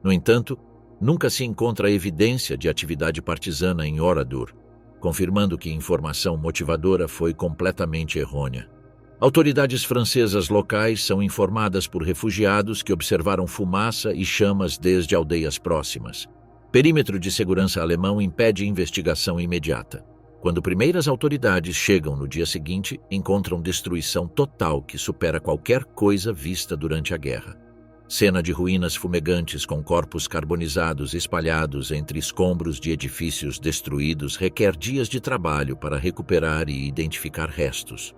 A: No entanto, nunca se encontra evidência de atividade partisana em Oradour, confirmando que a informação motivadora foi completamente errônea. Autoridades francesas locais são informadas por refugiados que observaram fumaça e chamas desde aldeias próximas. Perímetro de segurança alemão impede investigação imediata. Quando primeiras autoridades chegam no dia seguinte, encontram destruição total que supera qualquer coisa vista durante a guerra. Cena de ruínas fumegantes com corpos carbonizados espalhados entre escombros de edifícios destruídos requer dias de trabalho para recuperar e identificar restos.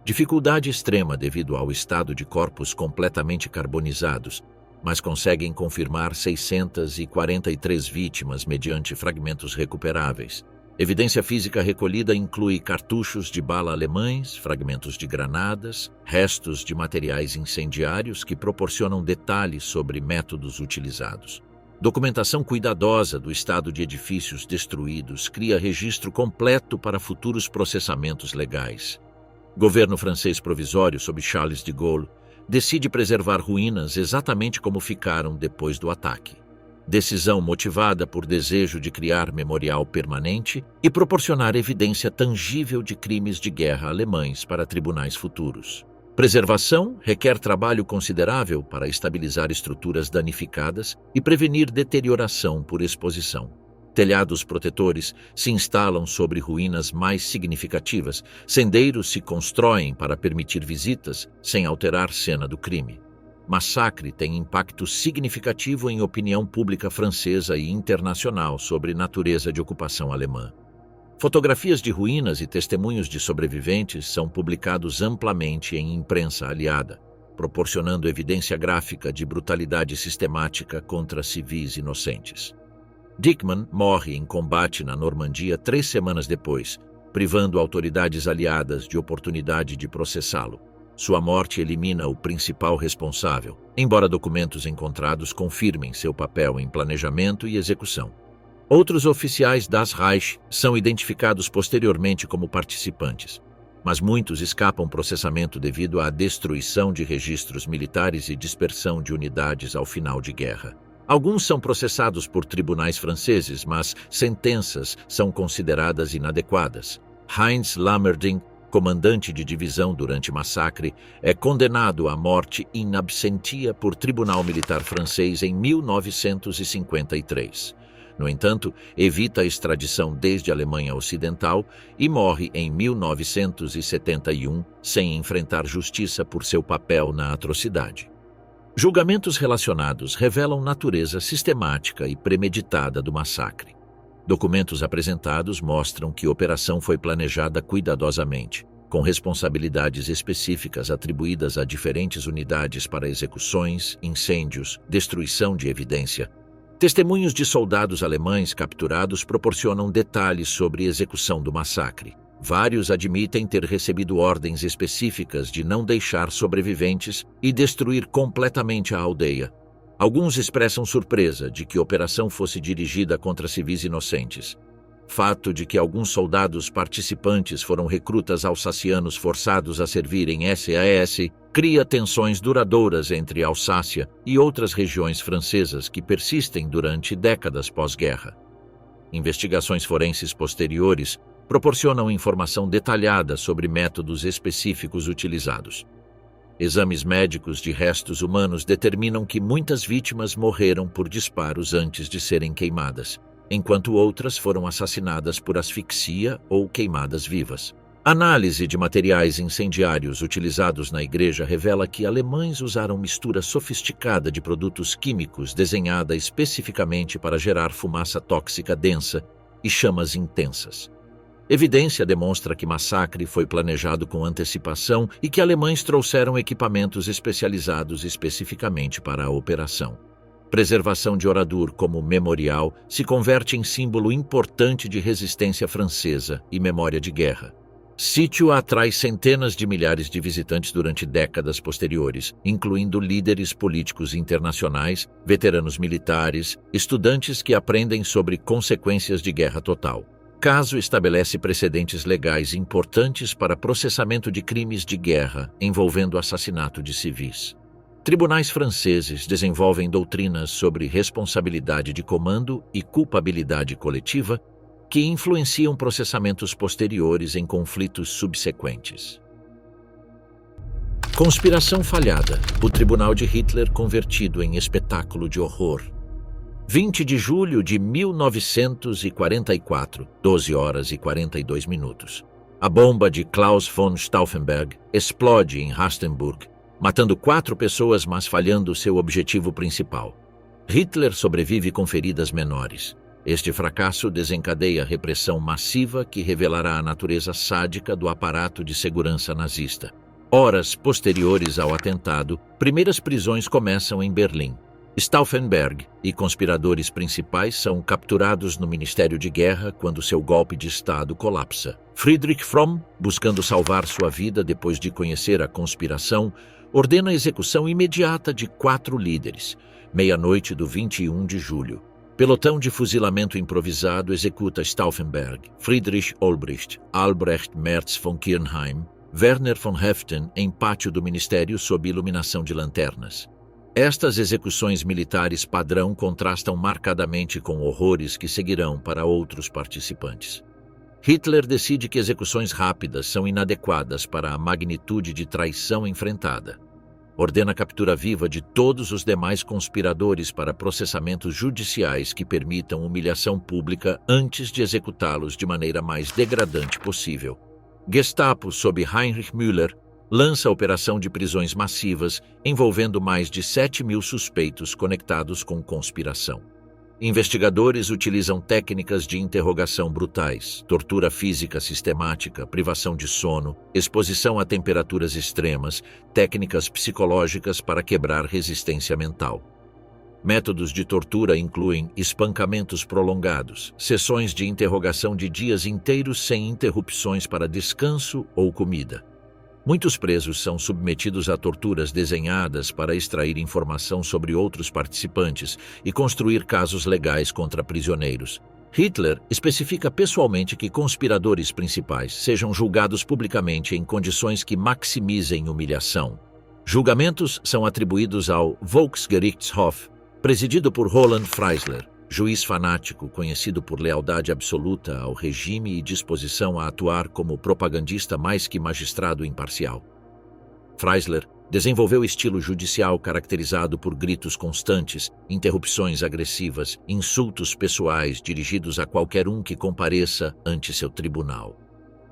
A: Dificuldade extrema devido ao estado de corpos completamente carbonizados, mas conseguem confirmar 643 vítimas mediante fragmentos recuperáveis. Evidência física recolhida inclui cartuchos de bala alemães, fragmentos de granadas, restos de materiais incendiários que proporcionam detalhes sobre métodos utilizados. Documentação cuidadosa do estado de edifícios destruídos cria registro completo para futuros processamentos legais. Governo francês provisório sob Charles de Gaulle decide preservar ruínas exatamente como ficaram depois do ataque. Decisão motivada por desejo de criar memorial permanente e proporcionar evidência tangível de crimes de guerra alemães para tribunais futuros. Preservação requer trabalho considerável para estabilizar estruturas danificadas e prevenir deterioração por exposição. Telhados protetores se instalam sobre ruínas mais significativas, sendeiros se constroem para permitir visitas sem alterar cena do crime. Massacre tem impacto significativo em opinião pública francesa e internacional sobre natureza de ocupação alemã. Fotografias de ruínas e testemunhos de sobreviventes são publicados amplamente em imprensa aliada, proporcionando evidência gráfica de brutalidade sistemática contra civis inocentes. Dickmann morre em combate na Normandia 3 semanas depois, privando autoridades aliadas de oportunidade de processá-lo. Sua morte elimina o principal responsável, embora documentos encontrados confirmem seu papel em planejamento e execução. Outros oficiais das Reich são identificados posteriormente como participantes, mas muitos escapam processamento devido à destruição de registros militares e dispersão de unidades ao final de guerra. Alguns são processados por tribunais franceses, mas sentenças são consideradas inadequadas. Heinz Lammerding, comandante de divisão durante massacre, é condenado à morte in absentia por tribunal militar francês em 1953. No entanto, evita a extradição desde a Alemanha Ocidental e morre em 1971 sem enfrentar justiça por seu papel na atrocidade. Julgamentos relacionados revelam natureza sistemática e premeditada do massacre. Documentos apresentados mostram que a operação foi planejada cuidadosamente, com responsabilidades específicas atribuídas a diferentes unidades para execuções, incêndios, destruição de evidência. Testemunhos de soldados alemães capturados proporcionam detalhes sobre a execução do massacre. Vários admitem ter recebido ordens específicas de não deixar sobreviventes e destruir completamente a aldeia. Alguns expressam surpresa de que a operação fosse dirigida contra civis inocentes. Fato de que alguns soldados participantes foram recrutas alsacianos forçados a servir em SAS cria tensões duradouras entre Alsácia e outras regiões francesas que persistem durante décadas pós-guerra. Investigações forenses posteriores proporcionam informação detalhada sobre métodos específicos utilizados. Exames médicos de restos humanos determinam que muitas vítimas morreram por disparos antes de serem queimadas, enquanto outras foram assassinadas por asfixia ou queimadas vivas. Análise de materiais incendiários utilizados na igreja revela que alemães usaram mistura sofisticada de produtos químicos desenhada especificamente para gerar fumaça tóxica densa e chamas intensas. Evidência demonstra que o massacre foi planejado com antecipação e que alemães trouxeram equipamentos especializados especificamente para a operação. Preservação de Oradour como memorial se converte em símbolo importante de resistência francesa e memória de guerra. Sítio atrai centenas de milhares de visitantes durante décadas posteriores, incluindo líderes políticos internacionais, veteranos militares, estudantes que aprendem sobre consequências de guerra total. Caso estabelece precedentes legais importantes para processamento de crimes de guerra envolvendo assassinato de civis. Tribunais franceses desenvolvem doutrinas sobre responsabilidade de comando e culpabilidade coletiva que influenciam processamentos posteriores em conflitos subsequentes. Conspiração falhada. O tribunal de Hitler convertido em espetáculo de horror. 20 de julho de 1944, 12 horas e 42 minutos. A bomba de Klaus von Stauffenberg explode em Rastenburg, matando 4 pessoas, mas falhando seu objetivo principal. Hitler sobrevive com feridas menores. Este fracasso desencadeia repressão massiva que revelará a natureza sádica do aparato de segurança nazista. Horas posteriores ao atentado, primeiras prisões começam em Berlim. Stauffenberg e conspiradores principais são capturados no Ministério de Guerra quando seu golpe de Estado colapsa. Friedrich Fromm, buscando salvar sua vida depois de conhecer a conspiração, ordena a execução imediata de 4 líderes, meia-noite do 21 de julho. Pelotão de fuzilamento improvisado executa Stauffenberg, Friedrich Olbricht, Albrecht Merz von Kirnheim, Werner von Heften em pátio do Ministério sob iluminação de lanternas. Estas execuções militares padrão contrastam marcadamente com horrores que seguirão para outros participantes. Hitler decide que execuções rápidas são inadequadas para a magnitude de traição enfrentada. Ordena a captura viva de todos os demais conspiradores para processamentos judiciais que permitam humilhação pública antes de executá-los de maneira mais degradante possível. Gestapo, sob Heinrich Müller, lança a operação de prisões massivas envolvendo mais de 7.000 suspeitos conectados com conspiração. Investigadores utilizam técnicas de interrogação brutais, tortura física sistemática, privação de sono, exposição a temperaturas extremas, técnicas psicológicas para quebrar resistência mental. Métodos de tortura incluem espancamentos prolongados, sessões de interrogação de dias inteiros sem interrupções para descanso ou comida. Muitos presos são submetidos a torturas desenhadas para extrair informação sobre outros participantes e construir casos legais contra prisioneiros. Hitler especifica pessoalmente que conspiradores principais sejam julgados publicamente em condições que maximizem humilhação. Julgamentos são atribuídos ao Volksgerichtshof, presidido por Roland Freisler, juiz fanático conhecido por lealdade absoluta ao regime e disposição a atuar como propagandista mais que magistrado imparcial. Freisler desenvolveu estilo judicial caracterizado por gritos constantes, interrupções agressivas, insultos pessoais dirigidos a qualquer um que compareça ante seu tribunal.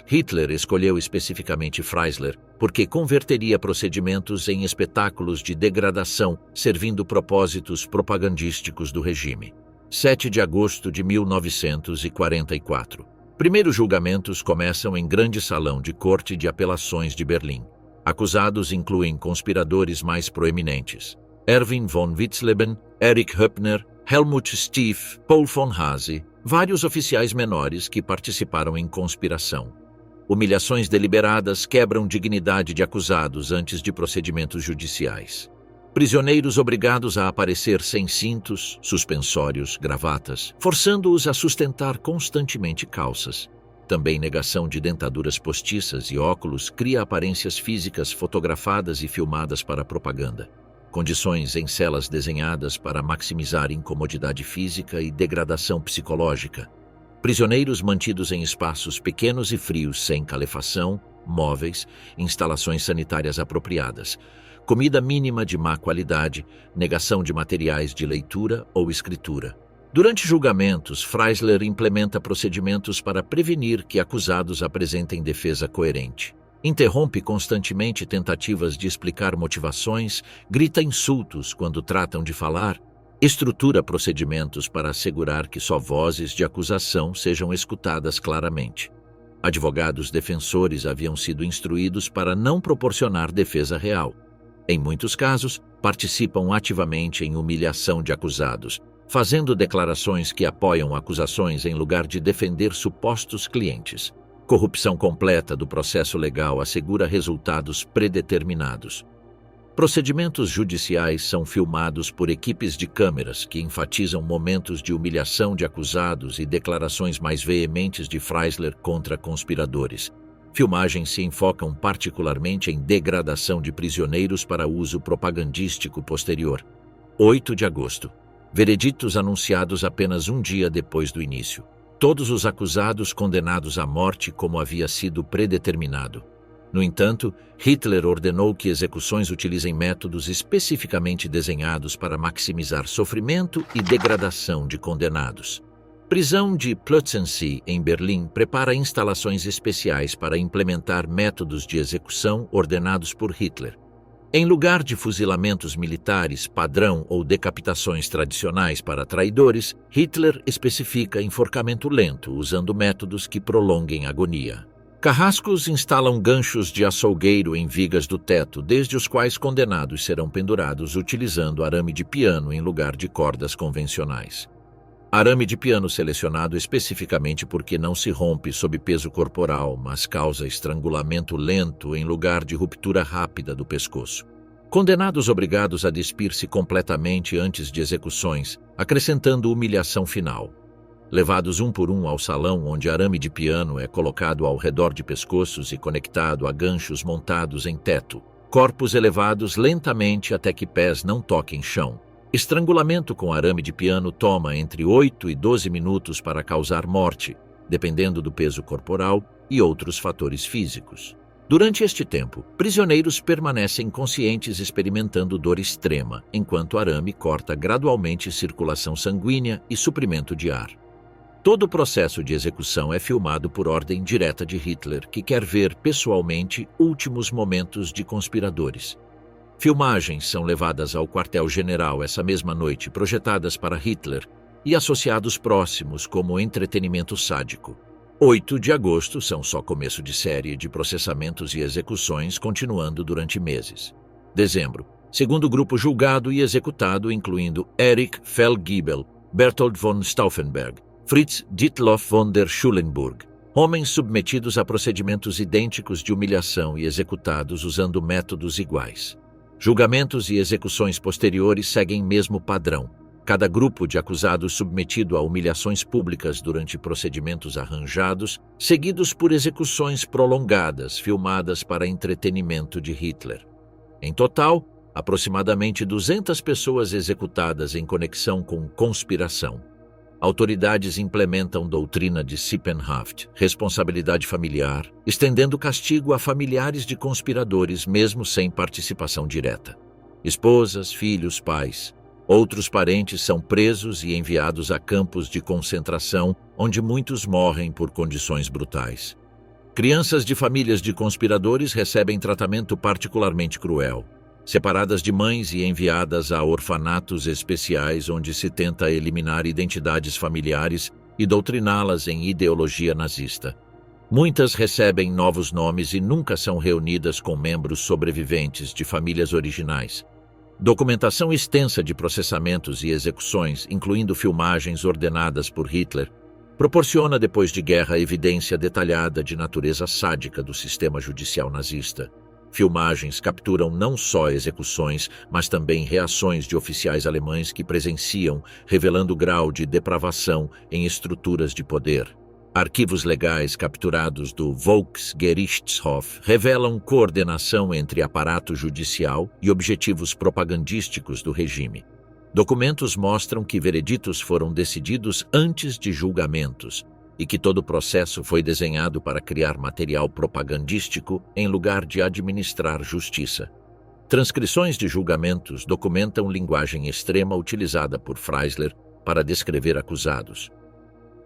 A: Hitler escolheu especificamente Freisler porque converteria procedimentos em espetáculos de degradação, servindo propósitos propagandísticos do regime. 7 de agosto de 1944. Primeiros julgamentos começam em grande salão de corte de apelações de Berlim. Acusados incluem conspiradores mais proeminentes: Erwin von Witzleben, Erich Höppner, Helmut Stief, Paul von Hase, vários oficiais menores que participaram em conspiração. Humilhações deliberadas quebram dignidade de acusados antes de procedimentos judiciais. Prisioneiros obrigados a aparecer sem cintos, suspensórios, gravatas, forçando-os a sustentar constantemente calças. Também negação de dentaduras postiças e óculos cria aparências físicas fotografadas e filmadas para propaganda. Condições em celas desenhadas para maximizar incomodidade física e degradação psicológica. Prisioneiros mantidos em espaços pequenos e frios sem calefação, móveis, instalações sanitárias apropriadas. Comida mínima de má qualidade, negação de materiais de leitura ou escritura. Durante julgamentos, Freisler implementa procedimentos para prevenir que acusados apresentem defesa coerente. Interrompe constantemente tentativas de explicar motivações, grita insultos quando tratam de falar, estrutura procedimentos para assegurar que só vozes de acusação sejam escutadas claramente. Advogados defensores haviam sido instruídos para não proporcionar defesa real. Em muitos casos, participam ativamente em humilhação de acusados, fazendo declarações que apoiam acusações em lugar de defender supostos clientes. Corrupção completa do processo legal assegura resultados predeterminados. Procedimentos judiciais são filmados por equipes de câmeras que enfatizam momentos de humilhação de acusados e declarações mais veementes de Freisler contra conspiradores. Filmagens se enfocam particularmente em degradação de prisioneiros para uso propagandístico posterior. 8 de agosto. Vereditos anunciados apenas um dia depois do início. Todos os acusados condenados à morte como havia sido predeterminado. No entanto, Hitler ordenou que execuções utilizem métodos especificamente desenhados para maximizar sofrimento e degradação de condenados. Prisão de Plötzensee, em Berlim, prepara instalações especiais para implementar métodos de execução ordenados por Hitler. Em lugar de fuzilamentos militares padrão ou decapitações tradicionais para traidores, Hitler especifica enforcamento lento, usando métodos que prolonguem a agonia. Carrascos instalam ganchos de açougueiro em vigas do teto, desde os quais condenados serão pendurados utilizando arame de piano em lugar de cordas convencionais. Arame de piano selecionado especificamente porque não se rompe sob peso corporal, mas causa estrangulamento lento em lugar de ruptura rápida do pescoço. Condenados obrigados a despir-se completamente antes de execuções, acrescentando humilhação final. Levados um por um ao salão onde arame de piano é colocado ao redor de pescoços e conectado a ganchos montados em teto. Corpos elevados lentamente até que pés não toquem chão. Estrangulamento com arame de piano toma entre 8 e 12 minutos para causar morte, dependendo do peso corporal e outros fatores físicos. Durante este tempo, prisioneiros permanecem conscientes experimentando dor extrema, enquanto o arame corta gradualmente circulação sanguínea e suprimento de ar. Todo o processo de execução é filmado por ordem direta de Hitler, que quer ver pessoalmente últimos momentos de conspiradores. Filmagens são levadas ao quartel-general essa mesma noite, projetadas para Hitler e associados próximos como entretenimento sádico. 8 de agosto são só começo de série de processamentos e execuções continuando durante meses. Dezembro, segundo grupo julgado e executado, incluindo Erich Feldgiebel, Bertold von Stauffenberg, Fritz Dietloff von der Schulenburg, homens submetidos a procedimentos idênticos de humilhação e executados usando métodos iguais. Julgamentos e execuções posteriores seguem mesmo padrão. Cada grupo de acusados submetido a humilhações públicas durante procedimentos arranjados, seguidos por execuções prolongadas, filmadas para entretenimento de Hitler. Em total, aproximadamente 200 pessoas executadas em conexão com conspiração. Autoridades implementam doutrina de Sippenhaft, responsabilidade familiar, estendendo castigo a familiares de conspiradores mesmo sem participação direta. Esposas, filhos, pais. Outros parentes são presos e enviados a campos de concentração, onde muitos morrem por condições brutais. Crianças de famílias de conspiradores recebem tratamento particularmente cruel, separadas de mães e enviadas a orfanatos especiais onde se tenta eliminar identidades familiares e doutriná-las em ideologia nazista. Muitas recebem novos nomes e nunca são reunidas com membros sobreviventes de famílias originais. Documentação extensa de processamentos e execuções, incluindo filmagens ordenadas por Hitler, proporciona depois de guerra evidência detalhada de natureza sádica do sistema judicial nazista. Filmagens capturam não só execuções, mas também reações de oficiais alemães que presenciam, revelando grau de depravação em estruturas de poder. Arquivos legais capturados do Volksgerichtshof revelam coordenação entre aparato judicial e objetivos propagandísticos do regime. Documentos mostram que vereditos foram decididos antes de julgamentos e que todo o processo foi desenhado para criar material propagandístico em lugar de administrar justiça. Transcrições de julgamentos documentam linguagem extrema utilizada por Freisler para descrever acusados.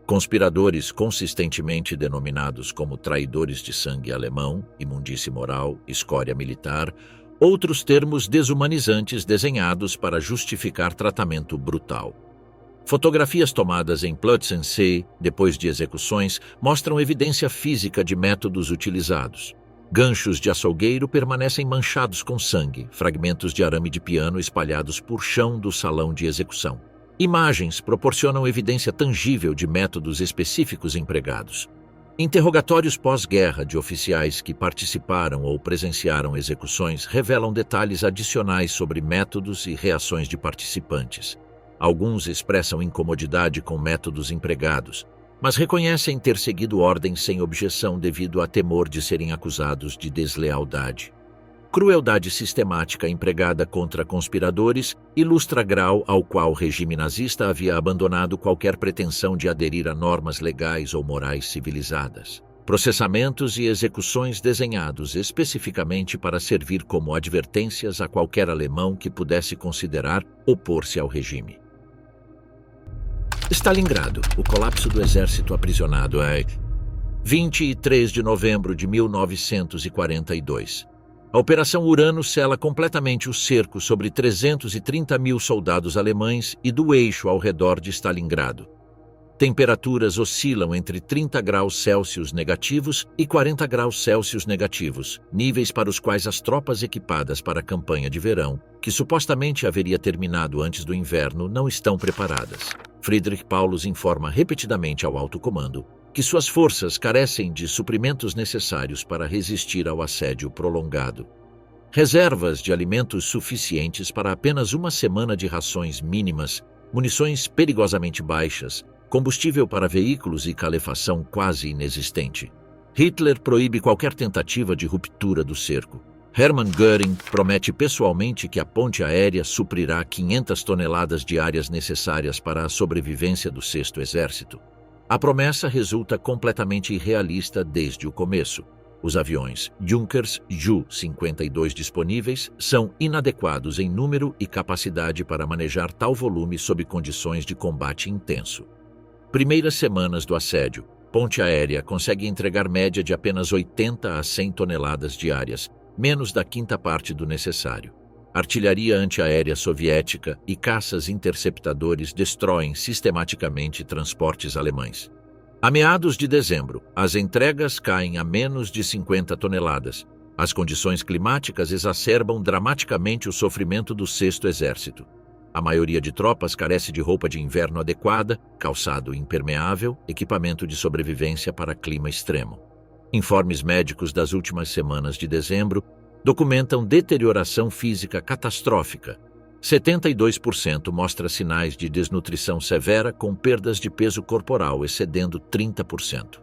A: Conspiradores consistentemente denominados como traidores de sangue alemão, imundície moral, escória militar, outros termos desumanizantes desenhados para justificar tratamento brutal. Fotografias tomadas em Plötzensee, depois de execuções, mostram evidência física de métodos utilizados. Ganchos de açougueiro permanecem manchados com sangue, fragmentos de arame de piano espalhados por chão do salão de execução. Imagens proporcionam evidência tangível de métodos específicos empregados. Interrogatórios pós-guerra de oficiais que participaram ou presenciaram execuções revelam detalhes adicionais sobre métodos e reações de participantes. Alguns expressam incomodidade com métodos empregados, mas reconhecem ter seguido ordens sem objeção devido a temor de serem acusados de deslealdade. Crueldade sistemática empregada contra conspiradores ilustra grau ao qual o regime nazista havia abandonado qualquer pretensão de aderir a normas legais ou morais civilizadas. Processamentos e execuções desenhados especificamente para servir como advertências a qualquer alemão que pudesse considerar opor-se ao regime. Stalingrado, o colapso do exército aprisionado é 23 de novembro de 1942. A Operação Urano sela completamente o cerco sobre 330 mil soldados alemães e do eixo ao redor de Stalingrado. Temperaturas oscilam entre 30 graus Celsius negativos e 40 graus Celsius negativos, níveis para os quais as tropas equipadas para a campanha de verão, que supostamente haveria terminado antes do inverno, não estão preparadas. Friedrich Paulus informa repetidamente ao alto comando que suas forças carecem de suprimentos necessários para resistir ao assédio prolongado. Reservas de alimentos suficientes para apenas uma semana de rações mínimas, munições perigosamente baixas, combustível para veículos e calefação quase inexistente. Hitler proíbe qualquer tentativa de ruptura do cerco. Hermann Göring promete pessoalmente que a ponte aérea suprirá 500 toneladas diárias necessárias para a sobrevivência do Sexto Exército. A promessa resulta completamente irrealista desde o começo. Os aviões Junkers Ju-52 disponíveis são inadequados em número e capacidade para manejar tal volume sob condições de combate intenso. Primeiras semanas do assédio, ponte aérea consegue entregar média de apenas 80 a 100 toneladas diárias, menos da quinta parte do necessário. Artilharia antiaérea soviética e caças interceptadores destroem sistematicamente transportes alemães. A meados de dezembro, as entregas caem a menos de 50 toneladas. As condições climáticas exacerbam dramaticamente o sofrimento do Sexto Exército. A maioria de tropas carece de roupa de inverno adequada, calçado impermeável, equipamento de sobrevivência para clima extremo. Informes médicos das últimas semanas de dezembro documentam deterioração física catastrófica. 72% mostra sinais de desnutrição severa com perdas de peso corporal excedendo 30%.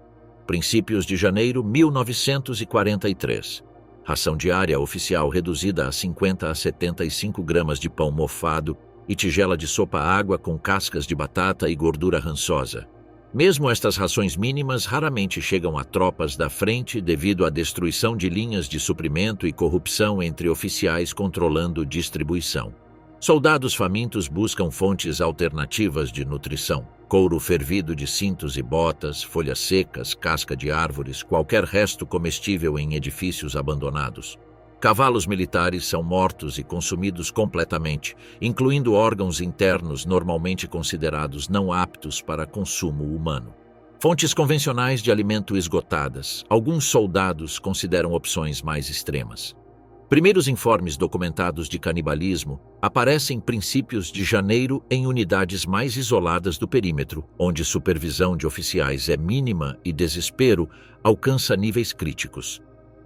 A: Princípios de janeiro 1943. Ração diária oficial reduzida a 50 a 75 gramas de pão mofado e tigela de sopa-água com cascas de batata e gordura rançosa. Mesmo estas rações mínimas raramente chegam a tropas da frente devido à destruição de linhas de suprimento e corrupção entre oficiais controlando distribuição. Soldados famintos buscam fontes alternativas de nutrição. Couro fervido de cintos e botas, folhas secas, casca de árvores, qualquer resto comestível em edifícios abandonados. Cavalos militares são mortos e consumidos completamente, incluindo órgãos internos normalmente considerados não aptos para consumo humano. Fontes convencionais de alimento esgotadas. Alguns soldados consideram opções mais extremas. Primeiros informes documentados de canibalismo aparecem em princípios de janeiro em unidades mais isoladas do perímetro, onde supervisão de oficiais é mínima e desespero alcança níveis críticos.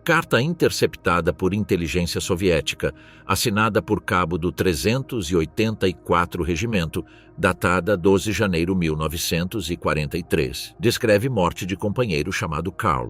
A: Carta interceptada por inteligência soviética, assinada por cabo do 384 Regimento, datada 12 de janeiro de 1943, descreve morte de companheiro chamado Karl.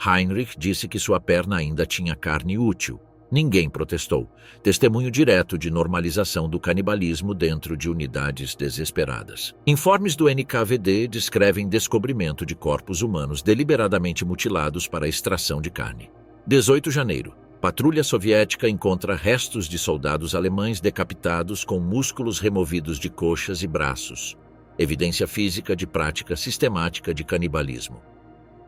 A: Heinrich disse que sua perna ainda tinha carne útil. Ninguém protestou. Testemunho direto de normalização do canibalismo dentro de unidades desesperadas. Informes do NKVD descrevem descobrimento de corpos humanos deliberadamente mutilados para extração de carne. 18 de janeiro. Patrulha soviética encontra restos de soldados alemães decapitados com músculos removidos de coxas e braços. Evidência física de prática sistemática de canibalismo.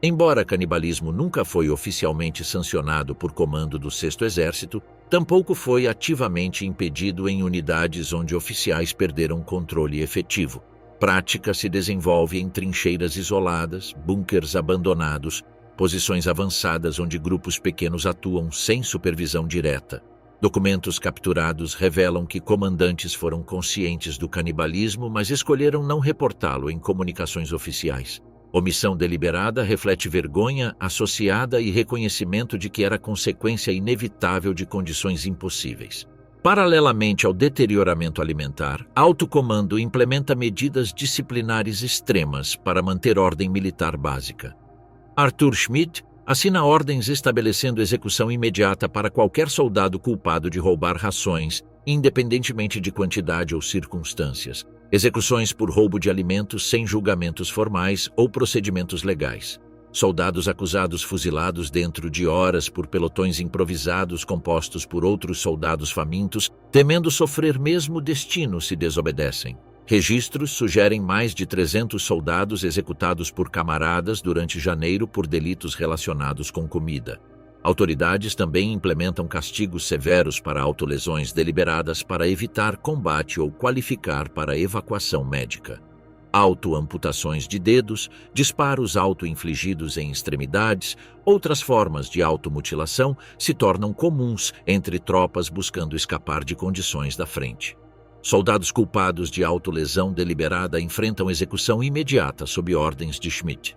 A: Embora canibalismo nunca foi oficialmente sancionado por comando do Sexto Exército, tampouco foi ativamente impedido em unidades onde oficiais perderam controle efetivo. Prática se desenvolve em trincheiras isoladas, bunkers abandonados, posições avançadas onde grupos pequenos atuam sem supervisão direta. Documentos capturados revelam que comandantes foram conscientes do canibalismo, mas escolheram não reportá-lo em comunicações oficiais. Omissão deliberada reflete vergonha associada e reconhecimento de que era consequência inevitável de condições impossíveis. Paralelamente ao deterioramento alimentar, alto comando implementa medidas disciplinares extremas para manter ordem militar básica. Arthur Schmidt assina ordens estabelecendo execução imediata para qualquer soldado culpado de roubar rações, independentemente de quantidade ou circunstâncias. Execuções por roubo de alimentos sem julgamentos formais ou procedimentos legais. Soldados acusados fuzilados dentro de horas por pelotões improvisados compostos por outros soldados famintos, temendo sofrer mesmo destino se desobedecem. Registros sugerem mais de 300 soldados executados por camaradas durante janeiro por delitos relacionados com comida. Autoridades também implementam castigos severos para autolesões deliberadas para evitar combate ou qualificar para evacuação médica. Autoamputações de dedos, disparos auto-infligidos em extremidades, outras formas de automutilação se tornam comuns entre tropas buscando escapar de condições da frente. Soldados culpados de autolesão deliberada enfrentam execução imediata sob ordens de Schmidt.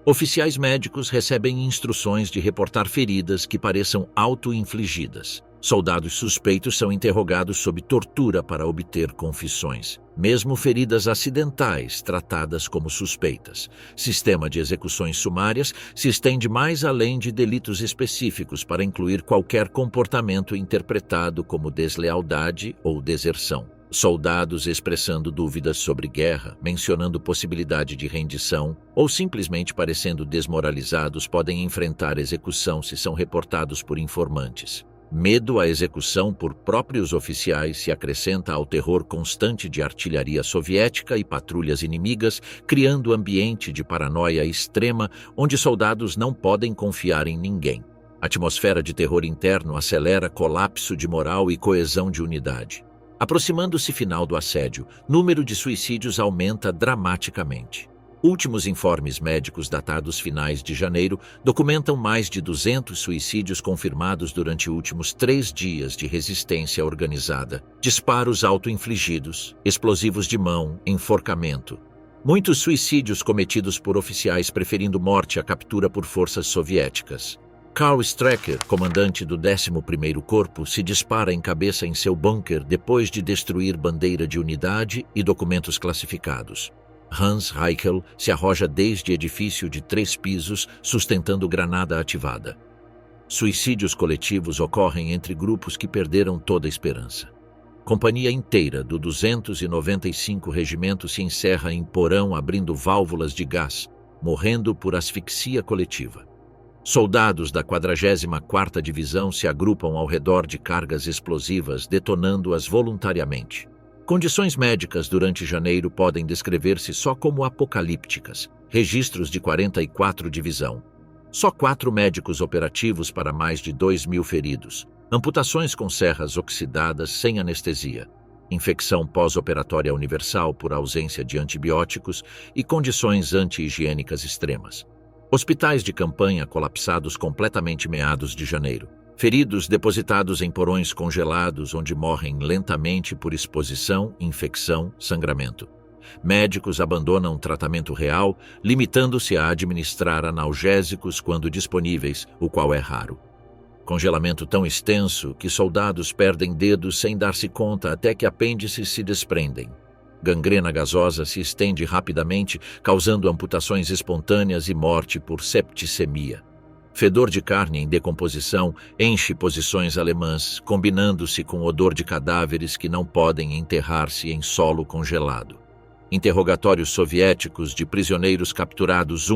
A: Oficiais médicos recebem instruções de reportar feridas que pareçam auto-infligidas. Soldados suspeitos são interrogados sob tortura para obter confissões. Mesmo feridas acidentais tratadas como suspeitas. Sistema de execuções sumárias se estende mais além de delitos específicos para incluir qualquer comportamento interpretado como deslealdade ou deserção. Soldados expressando dúvidas sobre guerra, mencionando possibilidade de rendição ou simplesmente parecendo desmoralizados podem enfrentar execução se são reportados por informantes. Medo à execução por próprios oficiais se acrescenta ao terror constante de artilharia soviética e patrulhas inimigas, criando ambiente de paranoia extrema onde soldados não podem confiar em ninguém. A atmosfera de terror interno acelera colapso de moral e coesão de unidade. Aproximando-se final do assédio, número de suicídios aumenta dramaticamente. Últimos informes médicos datados finais de janeiro documentam mais de 200 suicídios confirmados durante últimos 3 dias de resistência organizada, disparos auto-infligidos, explosivos de mão, enforcamento. Muitos suicídios cometidos por oficiais preferindo morte à captura por forças soviéticas. Karl Strecker, comandante do 11º Corpo, se dispara em cabeça em seu bunker depois de destruir bandeira de unidade e documentos classificados. Hans Reichel se arroja desde edifício de 3 pisos, sustentando granada ativada. Suicídios coletivos ocorrem entre grupos que perderam toda a esperança. Companhia inteira do 295 Regimento se encerra em porão abrindo válvulas de gás, morrendo por asfixia coletiva. Soldados da 44ª Divisão se agrupam ao redor de cargas explosivas, detonando-as voluntariamente. Condições médicas durante janeiro podem descrever-se só como apocalípticas. Registros de 44 Divisão. Só 4 médicos operativos para mais de 2.000 feridos. Amputações com serras oxidadas sem anestesia. Infecção pós-operatória universal por ausência de antibióticos e condições anti-higiênicas extremas. Hospitais de campanha colapsados completamente meados de janeiro. Feridos depositados em porões congelados onde morrem lentamente por exposição, infecção, sangramento. Médicos abandonam tratamento real, limitando-se a administrar analgésicos quando disponíveis, o qual é raro. Congelamento tão extenso que soldados perdem dedos sem dar-se conta até que apêndices se desprendem. Gangrena gasosa se estende rapidamente, causando amputações espontâneas e morte por septicemia. Fedor de carne em decomposição enche posições alemãs, combinando-se com odor de cadáveres que não podem enterrar-se em solo congelado. Interrogatórios soviéticos de prisioneiros capturados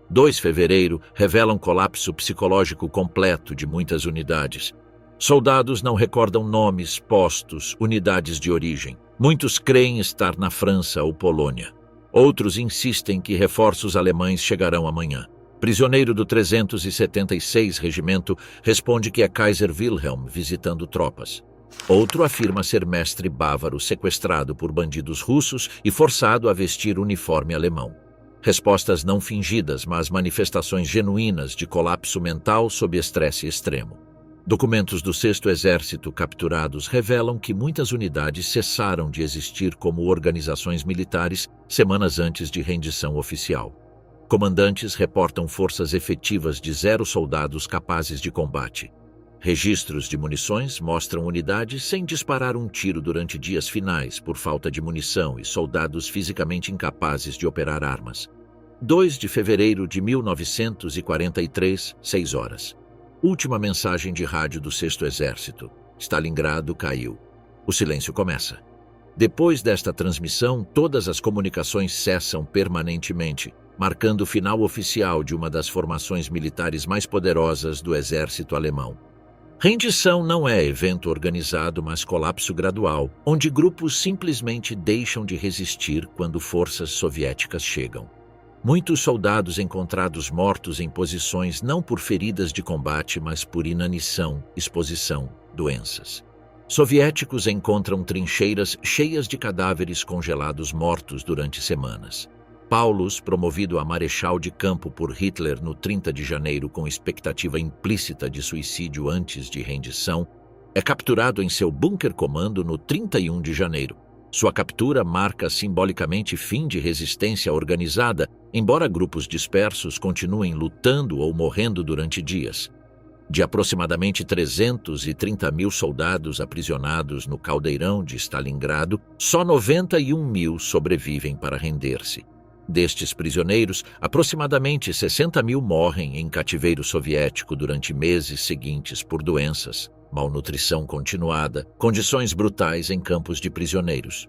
A: 2 de fevereiro revelam colapso psicológico completo de muitas unidades. Soldados não recordam nomes, postos, unidades de origem. Muitos creem estar na França ou Polônia. Outros insistem que reforços alemães chegarão amanhã. Prisioneiro do 376 Regimento responde que é Kaiser Wilhelm visitando tropas. Outro afirma ser mestre bávaro sequestrado por bandidos russos e forçado a vestir uniforme alemão. Respostas não fingidas, mas manifestações genuínas de colapso mental sob estresse extremo. Documentos do 6º Exército capturados revelam que muitas unidades cessaram de existir como organizações militares semanas antes de rendição oficial. Comandantes reportam forças efetivas de 0 soldados capazes de combate. Registros de munições mostram unidades sem disparar um tiro durante dias finais por falta de munição e soldados fisicamente incapazes de operar armas. 2 de fevereiro de 1943, 6 horas. Última mensagem de rádio do 6º Exército. Stalingrado caiu. O silêncio começa. Depois desta transmissão, todas as comunicações cessam permanentemente, marcando o final oficial de uma das formações militares mais poderosas do exército alemão. Rendição não é evento organizado, mas colapso gradual, onde grupos simplesmente deixam de resistir quando forças soviéticas chegam. Muitos soldados encontrados mortos em posições não por feridas de combate, mas por inanição, exposição, doenças. Soviéticos encontram trincheiras cheias de cadáveres congelados mortos durante semanas. Paulus, promovido a marechal de campo por Hitler no 30 de janeiro com expectativa implícita de suicídio antes de rendição, é capturado em seu bunker comando no 31 de janeiro. Sua captura marca simbolicamente fim de resistência organizada, embora grupos dispersos continuem lutando ou morrendo durante dias. De aproximadamente 330 mil soldados aprisionados no caldeirão de Stalingrado, só 91 mil sobrevivem para render-se. Destes prisioneiros, aproximadamente 60 mil morrem em cativeiro soviético durante meses seguintes por doenças, malnutrição continuada, condições brutais em campos de prisioneiros.